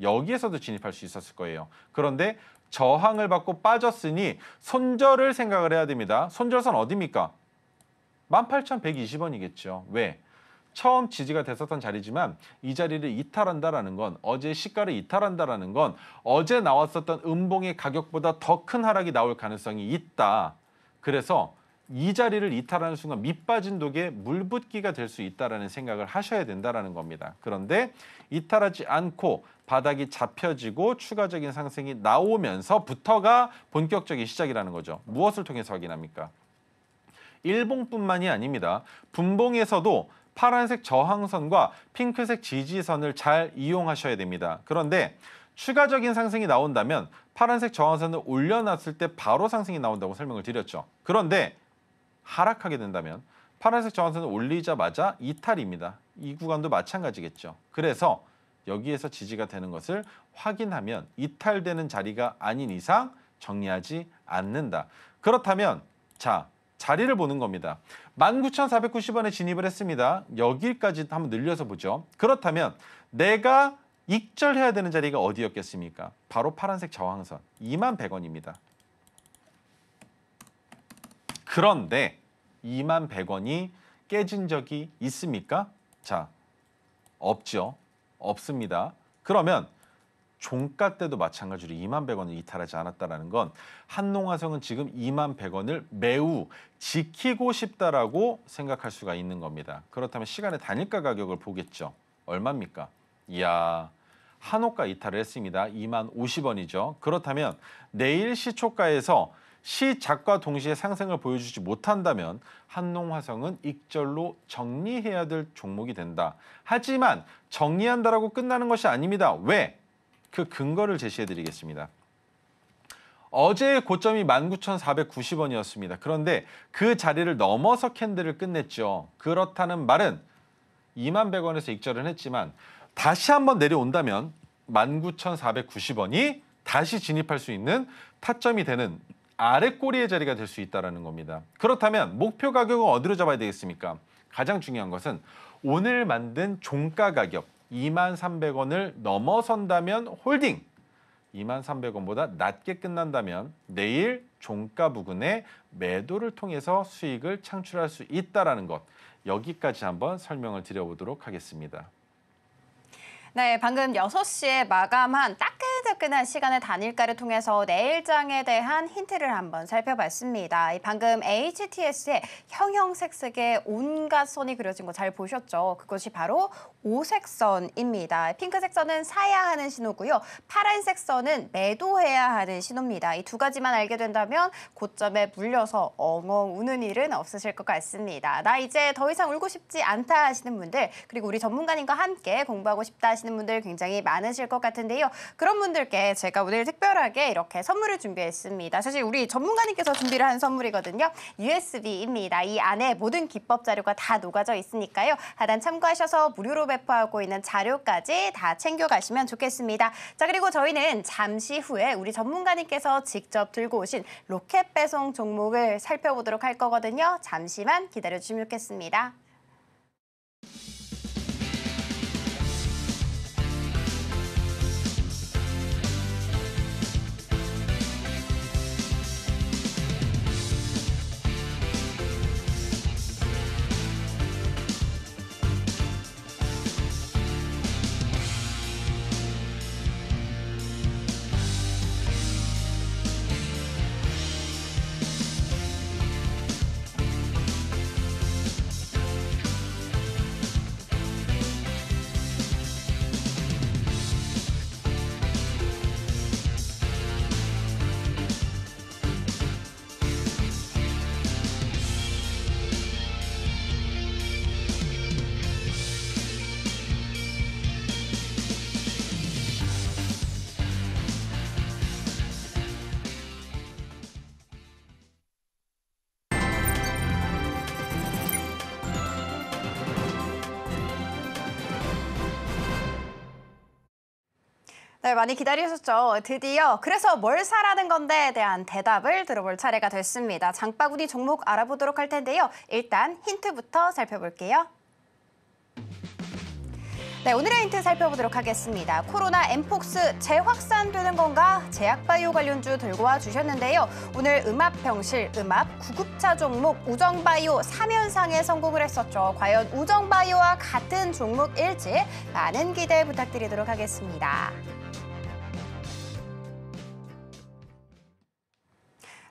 여기에서도 진입할 수 있었을 거예요. 그런데 저항을 받고 빠졌으니 손절을 생각을 해야 됩니다. 손절선 어디입니까? 18,120원이겠죠. 왜? 처음 지지가 됐었던 자리지만 이 자리를 이탈한다라는 건, 어제 시가를 이탈한다라는 건 어제 나왔었던 음봉의 가격보다 더 큰 하락이 나올 가능성이 있다. 그래서 이 자리를 이탈하는 순간 밑빠진 독에 물붓기가 될 수 있다라는 생각을 하셔야 된다라는 겁니다. 그런데 이탈하지 않고 바닥이 잡혀지고 추가적인 상승이 나오면서부터가 본격적인 시작이라는 거죠. 무엇을 통해서 확인합니까? 일봉뿐만이 아닙니다. 분봉에서도 파란색 저항선과 핑크색 지지선을 잘 이용하셔야 됩니다. 그런데 추가적인 상승이 나온다면 파란색 저항선을 올려놨을 때 바로 상승이 나온다고 설명을 드렸죠. 그런데 하락하게 된다면 파란색 저항선을 올리자마자 이탈입니다. 이 구간도 마찬가지겠죠. 그래서 여기에서 지지가 되는 것을 확인하면 이탈되는 자리가 아닌 이상 정리하지 않는다. 그렇다면 자, 자리를 보는 겁니다. 19,490원에 진입을 했습니다. 여기까지 한번 늘려서 보죠. 그렇다면 내가 익절해야 되는 자리가 어디였겠습니까? 바로 파란색 저항선 21,100원입니다. 그런데 21,100원이 깨진 적이 있습니까? 자, 없죠. 없습니다. 그러면 종가 때도 마찬가지로 21,100원을 이탈하지 않았다는 건 한농화성은 지금 21,100원을 매우 지키고 싶다라고 생각할 수가 있는 겁니다. 그렇다면 시간의 단일가 가격을 보겠죠. 얼마입니까? 이야, 한호가 이탈을 했습니다. 20,050원이죠. 그렇다면 내일 시초가에서 시작과 동시에 상승을 보여주지 못한다면 한농화성은 익절로 정리해야 될 종목이 된다. 하지만 정리한다라고 끝나는 것이 아닙니다. 왜? 그 근거를 제시해 드리겠습니다. 어제의 고점이 19,490원이었습니다. 그런데 그 자리를 넘어서 캔들을 끝냈죠. 그렇다는 말은 21,100원에서 익절은 했지만 다시 한번 내려온다면 19,490원이 다시 진입할 수 있는 타점이 되는 아래 꼬리의 자리가 될 수 있다는 겁니다. 그렇다면 목표 가격은 어디로 잡아야 되겠습니까? 가장 중요한 것은 오늘 만든 종가 가격 23,300원을 넘어선다면 홀딩, 23,300원보다 낮게 끝난다면 내일 종가 부근에 매도를 통해서 수익을 창출할 수 있다는 것, 여기까지 한번 설명을 드려보도록 하겠습니다. 네, 방금 6시에 마감한 따끈따끈한 시간의 단일가를 통해서 내일장에 대한 힌트를 한번 살펴봤습니다. 방금 HTS에 형형색색의 온갖 선이 그려진 거 잘 보셨죠? 그것이 바로 오색선입니다. 핑크색 선은 사야 하는 신호고요. 파란색 선은 매도해야 하는 신호입니다. 이 두 가지만 알게 된다면 고점에 물려서 엉엉 우는 일은 없으실 것 같습니다. 나 이제 더 이상 울고 싶지 않다 하시는 분들, 그리고 우리 전문가님과 함께 공부하고 싶다 하시는 분들 굉장히 많으실 것 같은데요. 그런 분들께 제가 오늘 특별하게 이렇게 선물을 준비했습니다. 사실 우리 전문가님께서 준비를 한 선물이거든요. USB입니다. 이 안에 모든 기법 자료가 다 녹아져 있으니까요. 하단 참고하셔서 무료로 배포하고 있는 자료까지 다 챙겨가시면 좋겠습니다. 자, 그리고 저희는 잠시 후에 우리 전문가님께서 직접 들고 오신 로켓 배송 종목을 살펴보도록 할 거거든요. 잠시만 기다려주시면 좋겠습니다. 네, 많이 기다리셨죠? 드디어 그래서 뭘 사라는 건데에 대한 대답을 들어볼 차례가 됐습니다. 장바구니 종목 알아보도록 할 텐데요. 일단 힌트부터 살펴볼게요. 네, 오늘의 힌트 살펴보도록 하겠습니다. 코로나 엠폭스 재확산되는 건가? 제약바이오 관련주 들고 와 주셨는데요. 오늘 음압병실, 음압, 구급차 종목 우정바이오 3연상에 성공을 했었죠. 과연 우정바이오와 같은 종목일지 많은 기대 부탁드리도록 하겠습니다.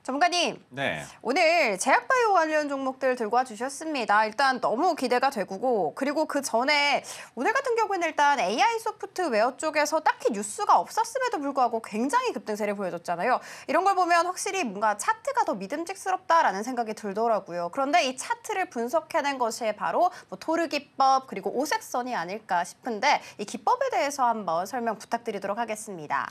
전문가님, 네. 오늘 제약바이오 관련 종목들 들고 와주셨습니다. 일단 너무 기대가 되고, 그리고 그 전에 오늘 같은 경우에는 일단 AI 소프트웨어 쪽에서 딱히 뉴스가 없었음에도 불구하고 굉장히 급등세를 보여줬잖아요. 이런 걸 보면 확실히 뭔가 차트가 더 믿음직스럽다라는 생각이 들더라고요. 그런데 이 차트를 분석해낸 것이 바로 뭐 토르 기법 그리고 오색선이 아닐까 싶은데 이 기법에 대해서 한번 설명 부탁드리도록 하겠습니다.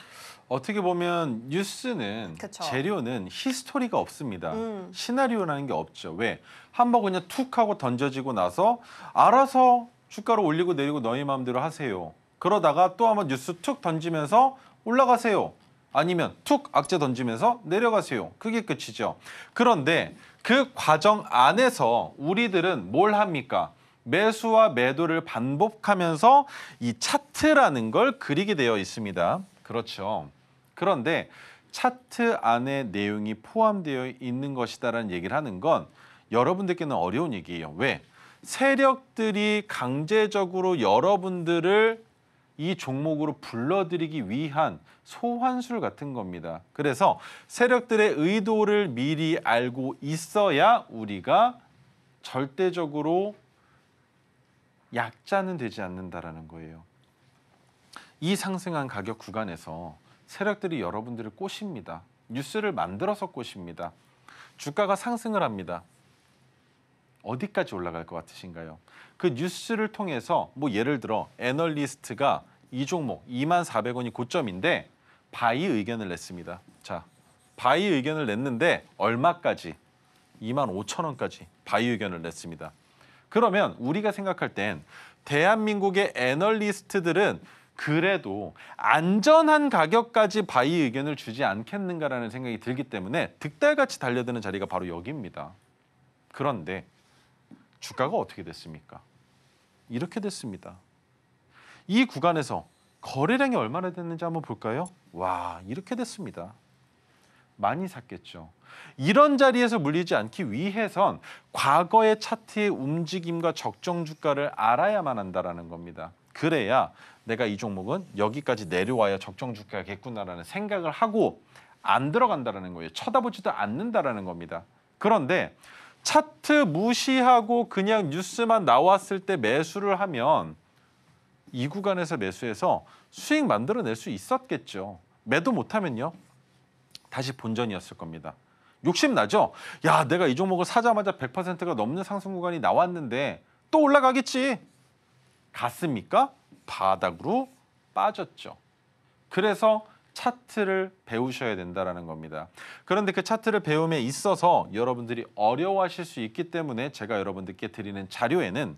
어떻게 보면 뉴스는 그쵸. 재료는 히스토리가 없습니다. 시나리오라는 게 없죠. 왜? 한번 그냥 툭 하고 던져지고 나서 알아서 주가를 올리고 내리고 너희 마음대로 하세요. 그러다가 또 한번 뉴스 툭 던지면서 올라가세요. 아니면 툭 악재 던지면서 내려가세요. 그게 끝이죠. 그런데 그 과정 안에서 우리들은 뭘 합니까? 매수와 매도를 반복하면서 이 차트라는 걸 그리게 되어 있습니다. 그렇죠. 그런데 차트 안에 내용이 포함되어 있는 것이다라는 얘기를 하는 건 여러분들께는 어려운 얘기예요. 왜? 세력들이 강제적으로 여러분들을 이 종목으로 불러들이기 위한 소환술 같은 겁니다. 그래서 세력들의 의도를 미리 알고 있어야 우리가 절대적으로 약자는 되지 않는다라는 거예요. 이 상승한 가격 구간에서 세력들이 여러분들을 꼬십니다. 뉴스를 만들어서 꼬십니다. 주가가 상승을 합니다. 어디까지 올라갈 것 같으신가요? 그 뉴스를 통해서 뭐 예를 들어 애널리스트가 이 종목 24,000원이 고점인데 바이 의견을 냈습니다. 자, 바이 의견을 냈는데 얼마까지? 25,000원까지 바이 의견을 냈습니다. 그러면 우리가 생각할 땐 대한민국의 애널리스트들은 그래도 안전한 가격까지 바이 의견을 주지 않겠는가라는 생각이 들기 때문에 득달같이 달려드는 자리가 바로 여기입니다. 그런데 주가가 어떻게 됐습니까? 이렇게 됐습니다. 이 구간에서 거래량이 얼마나 됐는지 한번 볼까요? 와, 이렇게 됐습니다. 많이 샀겠죠. 이런 자리에서 물리지 않기 위해선 과거의 차트의 움직임과 적정 주가를 알아야만 한다는 겁니다. 그래야 내가 이 종목은 여기까지 내려와야 적정 주가겠구나라는 생각을 하고 안 들어간다는 거예요. 쳐다보지도 않는다는 겁니다. 그런데 차트 무시하고 그냥 뉴스만 나왔을 때 매수를 하면 이 구간에서 매수해서 수익 만들어낼 수 있었겠죠. 매도 못하면요. 다시 본전이었을 겁니다. 욕심나죠? 야, 내가 이 종목을 사자마자 100%가 넘는 상승 구간이 나왔는데 또 올라가겠지. 갔습니까? 바닥으로 빠졌죠. 그래서 차트를 배우셔야 된다는 겁니다. 그런데 그 차트를 배움에 있어서 여러분들이 어려워하실 수 있기 때문에 제가 여러분들께 드리는 자료에는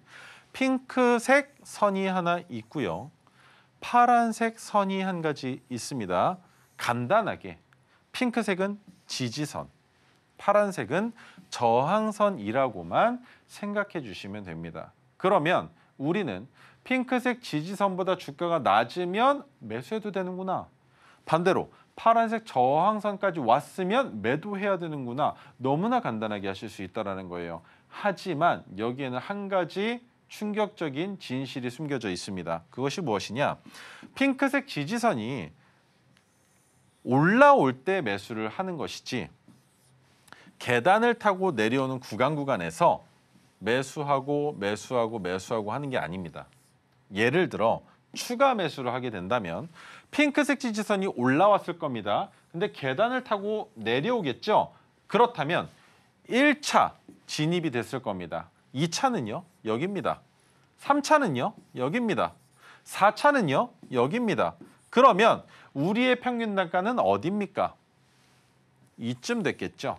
핑크색 선이 하나 있고요. 파란색 선이 한 가지 있습니다. 간단하게 핑크색은 지지선, 파란색은 저항선이라고만 생각해 주시면 됩니다. 그러면 우리는 핑크색 지지선보다 주가가 낮으면 매수해도 되는구나. 반대로 파란색 저항선까지 왔으면 매도해야 되는구나. 너무나 간단하게 하실 수 있다는 거예요. 하지만 여기에는 한 가지 충격적인 진실이 숨겨져 있습니다. 그것이 무엇이냐? 핑크색 지지선이 올라올 때 매수를 하는 것이지 계단을 타고 내려오는 구간에서 매수하고 하는 게 아닙니다. 예를 들어 추가 매수를 하게 된다면 핑크색 지지선이 올라왔을 겁니다. 근데 계단을 타고 내려오겠죠? 그렇다면 1차 진입이 됐을 겁니다. 2차는요? 여기입니다. 3차는요? 여기입니다. 4차는요? 여기입니다. 그러면 우리의 평균 단가는 어디입니까? 이쯤 됐겠죠?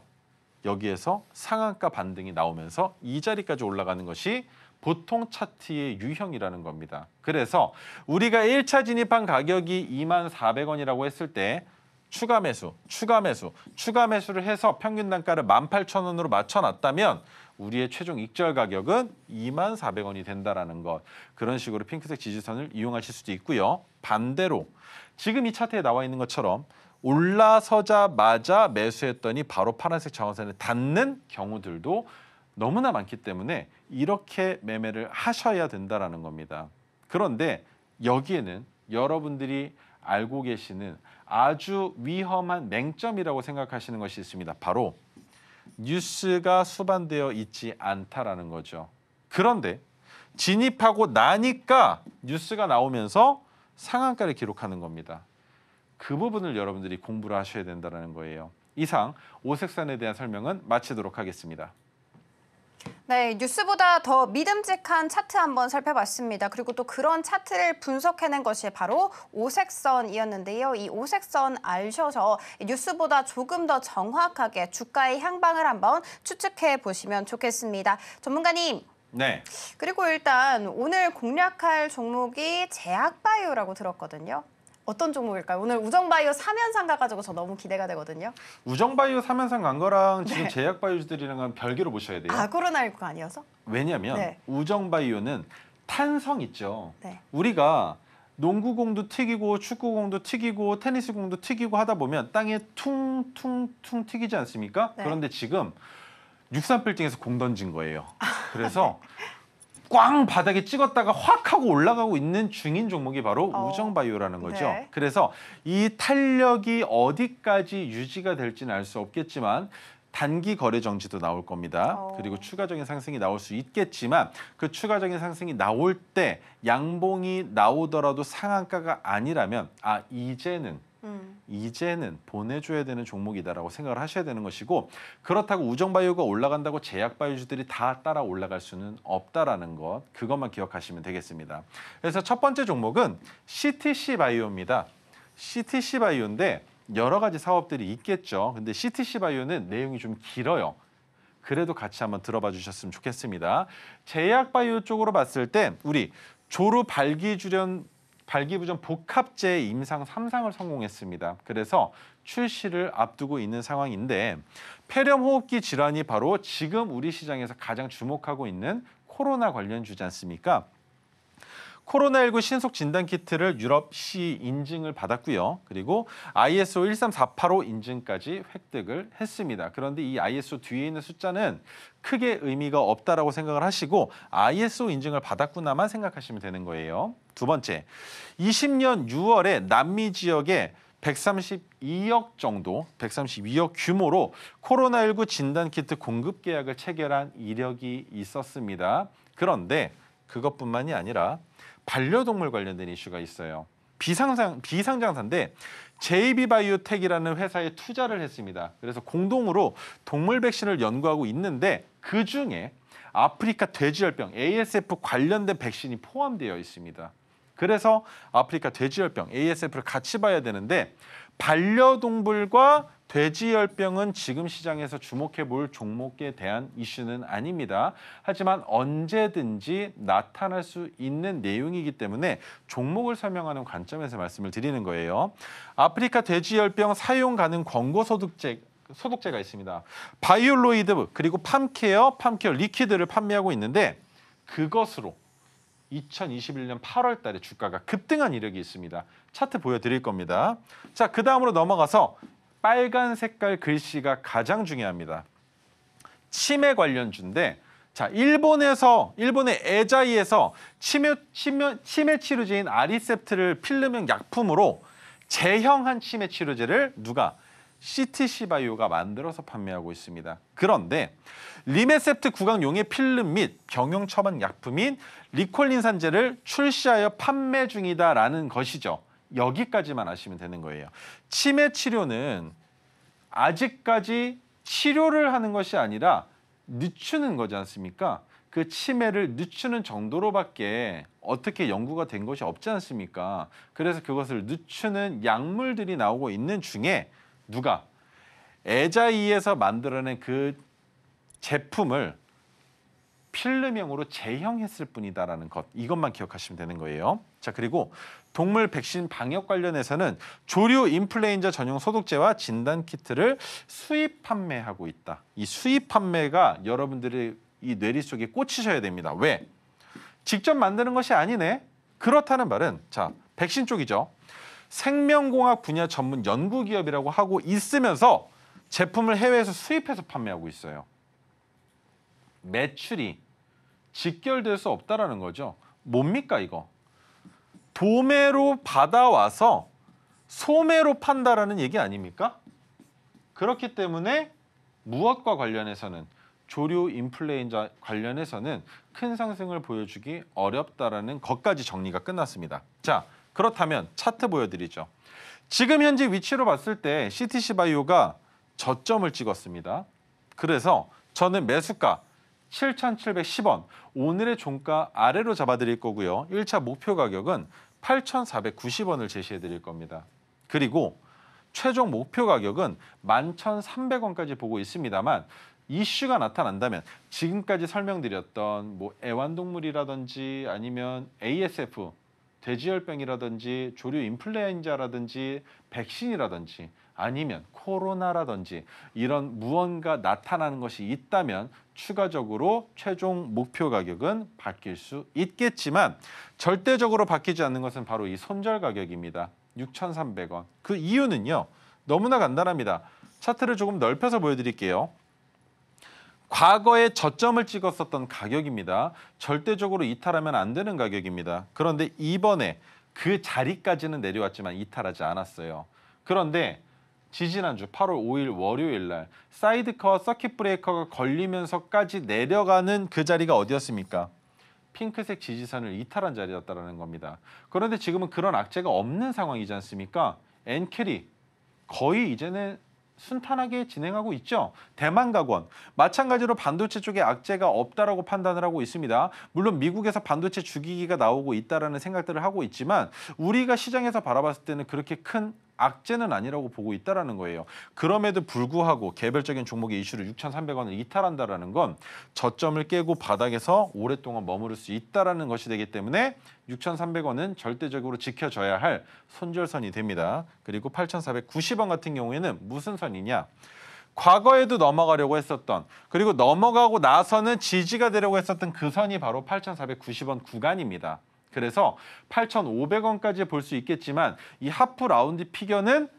여기에서 상한가 반등이 나오면서 이 자리까지 올라가는 것이 보통 차트의 유형이라는 겁니다. 그래서 우리가 1차 진입한 가격이 24,000원이라고 했을 때 추가 매수를 해서 평균 단가를 18,000원으로 맞춰놨다면 우리의 최종 익절 가격은 24,000원이 된다는 것. 그런 식으로 핑크색 지지선을 이용하실 수도 있고요. 반대로 지금 이 차트에 나와 있는 것처럼 올라서자마자 매수했더니 바로 파란색 저항선에 닿는 경우들도 너무나 많기 때문에 이렇게 매매를 하셔야 된다는 겁니다. 그런데 여기에는 여러분들이 알고 계시는 아주 위험한 맹점이라고 생각하시는 것이 있습니다. 바로 뉴스가 수반되어 있지 않다라는 거죠. 그런데 진입하고 나니까 뉴스가 나오면서 상한가를 기록하는 겁니다. 그 부분을 여러분들이 공부를 하셔야 된다는 거예요. 이상 오색선에 대한 설명은 마치도록 하겠습니다. 네, 뉴스보다 더 믿음직한 차트 한번 살펴봤습니다. 그리고 또 그런 차트를 분석해낸 것이 바로 오색선이었는데요. 이 오색선 아셔서 뉴스보다 조금 더 정확하게 주가의 향방을 한번 추측해 보시면 좋겠습니다. 전문가님. 네. 그리고 일단 오늘 공략할 종목이 제약바이오라고 들었거든요. 어떤 종목일까요? 오늘 우정바이오 3연상 가가지고 저 너무 기대가 되거든요. 우정바이오 3연상 간 거랑 지금 제약바이오들이랑은 별개로 보셔야 돼요. 아, 코로나19가 아니어서? 왜냐하면 우정바이오는 탄성 있죠. 네. 우리가 농구공도 튀기고 축구공도 튀기고 테니스공도 튀기고 하다 보면 땅에 퉁퉁퉁 튀기지 않습니까? 네. 그런데 지금 63빌딩에서 공 던진 거예요. 그래서 꽝 바닥에 찍었다가 확 하고 올라가고 있는 중인 종목이 바로 우정바이오라는 거죠. 네. 그래서 이 탄력이 어디까지 유지가 될지는 알 수 없겠지만 단기 거래 정지도 나올 겁니다. 그리고 추가적인 상승이 나올 수 있겠지만 그 추가적인 상승이 나올 때 양봉이 나오더라도 상한가가 아니라면 이제는 보내줘야 되는 종목이다라고 생각을 하셔야 되는 것이고, 그렇다고 우정바이오가 올라간다고 제약바이오주들이 다 따라 올라갈 수는 없다라는 것, 그것만 기억하시면 되겠습니다. 그래서 첫 번째 종목은 CTC바이오입니다. CTC바이오인데 여러 가지 사업들이 있겠죠. 근데 CTC바이오는 내용이 좀 길어요. 그래도 같이 한번 들어봐 주셨으면 좋겠습니다. 제약바이오 쪽으로 봤을 때 우리 조루 발기부전 복합제 임상 3상을 성공했습니다. 그래서 출시를 앞두고 있는 상황인데 폐렴호흡기 질환이 바로 지금 우리 시장에서 가장 주목하고 있는 코로나 관련주지 않습니까? 코로나19 신속 진단 키트를 유럽 CE 인증을 받았고요. 그리고 ISO 13485 인증까지 획득을 했습니다. 그런데 이 ISO 뒤에 있는 숫자는 크게 의미가 없다라고 생각을 하시고 ISO 인증을 받았구나만 생각하시면 되는 거예요. 두 번째, 20년 6월에 남미 지역에 132억 정도, 132억 규모로 코로나19 진단키트 공급 계약을 체결한 이력이 있었습니다. 그런데 그것뿐만이 아니라 반려동물 관련된 이슈가 있어요. 비상장사인데 JB바이오텍이라는 회사에 투자를 했습니다. 그래서 공동으로 동물 백신을 연구하고 있는데 그중에 아프리카 돼지열병 ASF 관련된 백신이 포함되어 있습니다. 그래서 아프리카 돼지열병 ASF를 같이 봐야 되는데 반려동물과 돼지열병은 지금 시장에서 주목해 볼 종목에 대한 이슈는 아닙니다. 하지만 언제든지 나타날 수 있는 내용이기 때문에 종목을 설명하는 관점에서 말씀을 드리는 거예요. 아프리카 돼지열병 사용 가능 권고 소독제가 있습니다. 바이올로이드 그리고 팜케어 리퀴드를 판매하고 있는데 그것으로 2021년 8월 달에 주가가 급등한 이력이 있습니다. 차트 보여드릴 겁니다. 자, 그 다음으로 넘어가서 빨간 색깔 글씨가 가장 중요합니다. 치매 관련주인데 자, 일본의 에자이에서 치매 치료제인 아리셉트를 필름형 약품으로 재형한 치매 치료제를 누가? CTC 바이오가 만들어서 판매하고 있습니다. 그런데 리메셉트 구강용의 필름 및 병용 처방 약품인 리콜린산제를 출시하여 판매 중이다라는 것이죠. 여기까지만 아시면 되는 거예요. 치매 치료는 아직까지 치료를 하는 것이 아니라 늦추는 거지 않습니까? 그 치매를 늦추는 정도로밖에 어떻게 연구가 된 것이 없지 않습니까? 그래서 그것을 늦추는 약물들이 나오고 있는 중에 누가? 에자이에서 만들어낸 그 제품을 필름형으로 재형했을 뿐이다라는 것. 이것만 기억하시면 되는 거예요. 자, 그리고 동물 백신 방역 관련해서는 조류 인플루엔자 전용 소독제와 진단 키트를 수입 판매하고 있다. 이 수입 판매가 여러분들의 이 뇌리 속에 꽂히셔야 됩니다. 왜? 직접 만드는 것이 아니네. 그렇다는 말은 자, 백신 쪽이죠. 생명공학 분야 전문 연구기업이라고 하고 있으면서 제품을 해외에서 수입해서 판매하고 있어요. 매출이 직결될 수 없다라는 거죠. 뭡니까 이거? 도매로 받아와서 소매로 판다라는 얘기 아닙니까? 그렇기 때문에 무엇과 관련해서는 조류 인플루엔자 관련해서는 큰 상승을 보여주기 어렵다라는 것까지 정리가 끝났습니다. 자, 그렇다면 차트 보여드리죠. 지금 현재 위치로 봤을 때 CTC 바이오가 저점을 찍었습니다. 그래서 저는 매수가 7,710원, 오늘의 종가 아래로 잡아드릴 거고요. 1차 목표 가격은 8,490원을 제시해 드릴 겁니다. 그리고 최종 목표 가격은 11,300원까지 보고 있습니다만 이슈가 나타난다면 지금까지 설명드렸던 뭐 애완동물이라든지 아니면 ASF, 돼지열병이라든지 조류 인플루엔자라든지 백신이라든지 아니면 코로나라든지 이런 무언가 나타나는 것이 있다면 추가적으로 최종 목표 가격은 바뀔 수 있겠지만 절대적으로 바뀌지 않는 것은 바로 이 손절 가격입니다. 6,300원. 그 이유는요. 너무나 간단합니다. 차트를 조금 넓혀서 보여드릴게요. 과거에 저점을 찍었었던 가격입니다. 절대적으로 이탈하면 안 되는 가격입니다. 그런데 이번에 그 자리까지는 내려왔지만 이탈하지 않았어요. 그런데 지지난주 8월 5일 월요일 날 사이드카와 서킷 브레이커가 걸리면서까지 내려가는 그 자리가 어디였습니까? 핑크색 지지선을 이탈한 자리였다는 겁니다. 그런데 지금은 그런 악재가 없는 상황이지 않습니까? 엔캐리 거의 이제는 순탄하게 진행하고 있죠. 대만가권 마찬가지로 반도체 쪽에 악재가 없다라고 판단을 하고 있습니다. 물론 미국에서 반도체 주기기가 나오고 있다라는 생각들을 하고 있지만 우리가 시장에서 바라봤을 때는 그렇게 큰 악재는 아니라고 보고 있다라는 거예요. 그럼에도 불구하고 개별적인 종목의 이슈로 6,300원을 이탈한다라는 건 저점을 깨고 바닥에서 오랫동안 머무를 수 있다라는 것이 되기 때문에 6,300원은 절대적으로 지켜져야 할 손절선이 됩니다. 그리고 8,490원 같은 경우에는 무슨 선이냐? 과거에도 넘어가려고 했었던, 그리고 넘어가고 나서는 지지가 되려고 했었던 그 선이 바로 8,490원 구간입니다. 그래서 8,500원까지 볼 수 있겠지만 이 하프 라운드 피겨는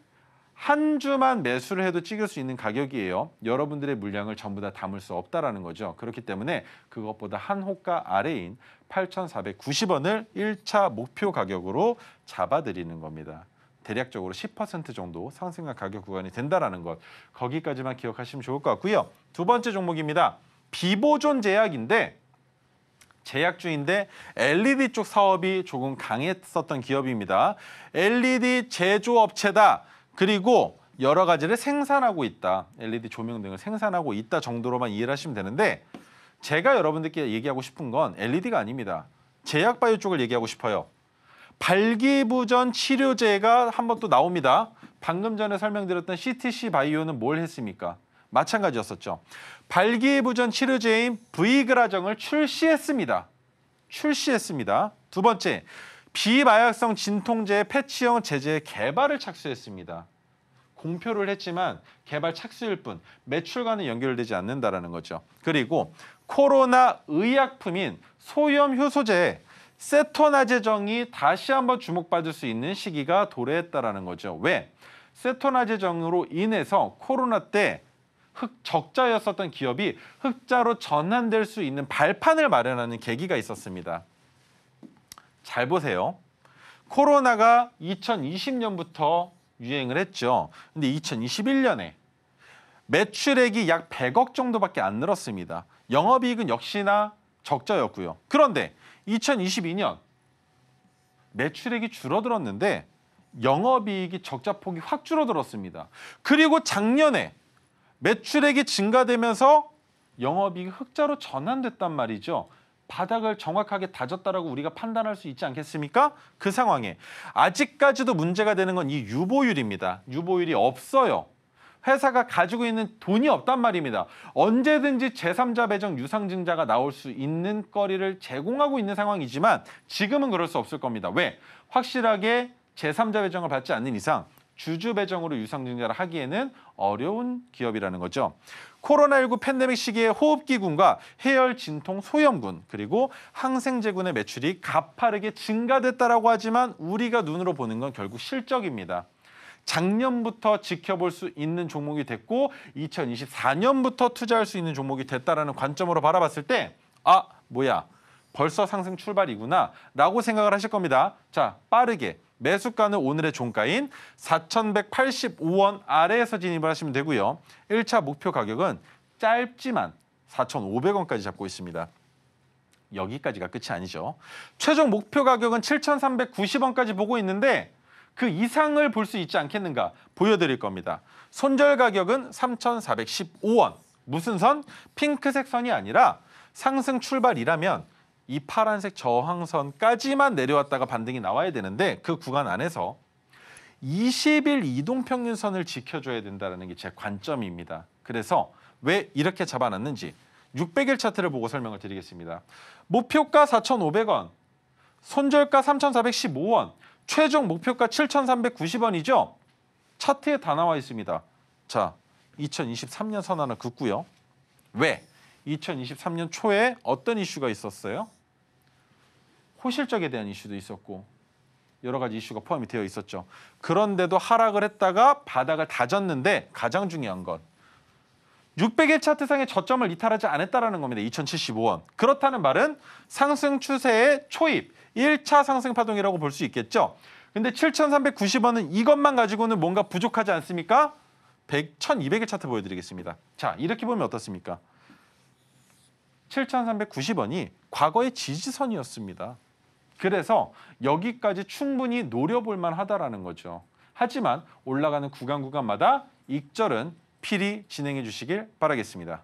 한 주만 매수를 해도 찍을 수 있는 가격이에요. 여러분들의 물량을 전부 다 담을 수 없다라는 거죠. 그렇기 때문에 그것보다 한 호가 아래인 8,490원을 1차 목표 가격으로 잡아드리는 겁니다. 대략적으로 10% 정도 상승한 가격 구간이 된다라는 것. 거기까지만 기억하시면 좋을 것 같고요. 두 번째 종목입니다. 비보존 제약인데 제약주인데 LED 쪽 사업이 조금 강했었던 기업입니다. LED 제조업체다. 그리고 여러 가지를 생산하고 있다. LED 조명 등을 생산하고 있다 정도로만 이해를 하시면 되는데 제가 여러분들께 얘기하고 싶은 건 LED가 아닙니다. 제약바이오 쪽을 얘기하고 싶어요. 발기부전 치료제가 한번 또 나옵니다. 방금 전에 설명드렸던 CTC 바이오는 뭘 했습니까? 마찬가지였었죠. 발기부전 치료제인 브이그라정을 출시했습니다. 두 번째, 비마약성 진통제의 패치형 제제 개발을 착수했습니다. 공표를 했지만 개발 착수일 뿐 매출과는 연결되지 않는다라는 거죠. 그리고 코로나 의약품인 소염 효소제 세토나제정이 다시 한번 주목받을 수 있는 시기가 도래했다라는 거죠. 왜? 세토나제정으로 인해서 코로나 때 적자였었던 기업이 흑자로 전환될 수 있는 발판을 마련하는 계기가 있었습니다. 잘 보세요. 코로나가 2020년부터 유행을 했죠. 근데 2021년에 매출액이 약 100억 정도밖에 안 늘었습니다. 영업이익은 역시나 적자였고요. 그런데 2022년 매출액이 줄어들었는데 영업이익이 적자폭이 확 줄어들었습니다. 그리고 작년에 매출액이 증가되면서 영업이익이 흑자로 전환됐단 말이죠. 바닥을 정확하게 다졌다라고 우리가 판단할 수 있지 않겠습니까? 그 상황에 아직까지도 문제가 되는 건 이 유보율입니다. 유보율이 없어요. 회사가 가지고 있는 돈이 없단 말입니다. 언제든지 제3자 배정 유상증자가 나올 수 있는 거리를 제공하고 있는 상황이지만 지금은 그럴 수 없을 겁니다. 왜? 확실하게 제3자 배정을 받지 않는 이상 주주 배정으로 유상증자를 하기에는 어려운 기업이라는 거죠. 코로나19 팬데믹 시기에 호흡기군과 해열 진통 소염군 그리고 항생제군의 매출이 가파르게 증가됐다라고 하지만 우리가 눈으로 보는 건 결국 실적입니다. 작년부터 지켜볼 수 있는 종목이 됐고 2024년부터 투자할 수 있는 종목이 됐다라는 관점으로 바라봤을 때 아, 뭐야, 벌써 상승 출발이구나 라고 생각을 하실 겁니다. 자, 빠르게 매수가는 오늘의 종가인 4,185원 아래에서 진입을 하시면 되고요. 1차 목표 가격은 짧지만 4,500원까지 잡고 있습니다. 여기까지가 끝이 아니죠. 최종 목표 가격은 7,390원까지 보고 있는데 그 이상을 볼 수 있지 않겠는가 보여드릴 겁니다. 손절 가격은 3,415원. 무슨 선? 핑크색 선이 아니라 상승 출발이라면 이 파란색 저항선까지만 내려왔다가 반등이 나와야 되는데 그 구간 안에서 20일 이동평균선을 지켜줘야 된다는 게 제 관점입니다. 그래서 왜 이렇게 잡아놨는지 600일 차트를 보고 설명을 드리겠습니다. 목표가 4,500원, 손절가 3,415원, 최종 목표가 7,390원이죠. 차트에 다 나와 있습니다. 자, 2023년 선 하나 긋고요. 왜? 2023년 초에 어떤 이슈가 있었어요? 호실적에 대한 이슈도 있었고 여러 가지 이슈가 포함이 되어 있었죠. 그런데도 하락을 했다가 바닥을 다졌는데 가장 중요한 건 600일 차트상의 저점을 이탈하지 않았다는 겁니다. 2,075원. 그렇다는 말은 상승 추세의 초입, 1차 상승 파동이라고 볼 수 있겠죠. 근데 7,390원은 이것만 가지고는 뭔가 부족하지 않습니까? 1,200일 차트 보여드리겠습니다. 자, 이렇게 보면 어떻습니까? 7,390원이 과거의 지지선이었습니다. 그래서 여기까지 충분히 노려볼 만하다라는 거죠. 하지만 올라가는 구간마다 익절은 필히 진행해 주시길 바라겠습니다.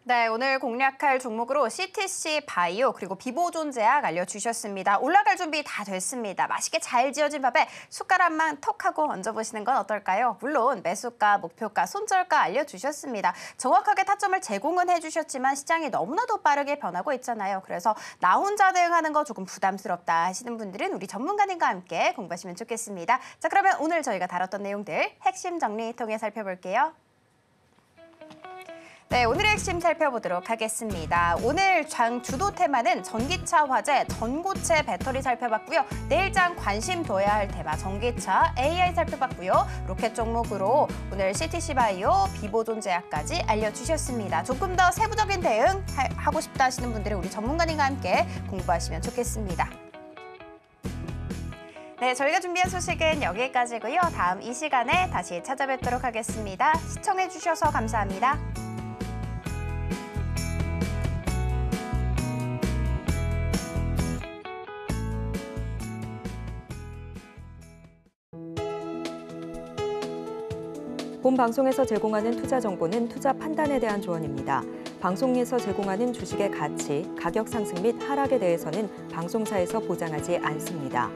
네, 오늘 공략할 종목으로 CTC 바이오 그리고 비보존 제약 알려주셨습니다. 올라갈 준비 다 됐습니다. 맛있게 잘 지어진 밥에 숟가락만 턱 하고 얹어보시는 건 어떨까요? 물론 매수가, 목표가, 손절가 알려주셨습니다. 정확하게 타점을 제공은 해주셨지만 시장이 너무나도 빠르게 변하고 있잖아요. 그래서 나 혼자 대응하는 거 조금 부담스럽다 하시는 분들은 우리 전문가님과 함께 공부하시면 좋겠습니다. 자, 그러면 오늘 저희가 다뤘던 내용들 핵심 정리 통해 살펴볼게요. 네, 오늘의 핵심 살펴보도록 하겠습니다. 오늘 장 주도 테마는 전기차 화재, 전고체 배터리 살펴봤고요. 내일장 관심 둬야 할 테마 전기차, AI 살펴봤고요. 로켓 종목으로 오늘 CTC 바이오, 비보존 제약까지 알려주셨습니다. 조금 더 세부적인 대응 하고 싶다 하시는 분들은 우리 전문가님과 함께 공부하시면 좋겠습니다. 네, 저희가 준비한 소식은 여기까지고요. 다음 이 시간에 다시 찾아뵙도록 하겠습니다. 시청해주셔서 감사합니다. 본 방송에서 제공하는 투자 정보는 투자 판단에 대한 조언입니다. 방송에서 제공하는 주식의 가치, 가격 상승 및 하락에 대해서는 방송사에서 보장하지 않습니다.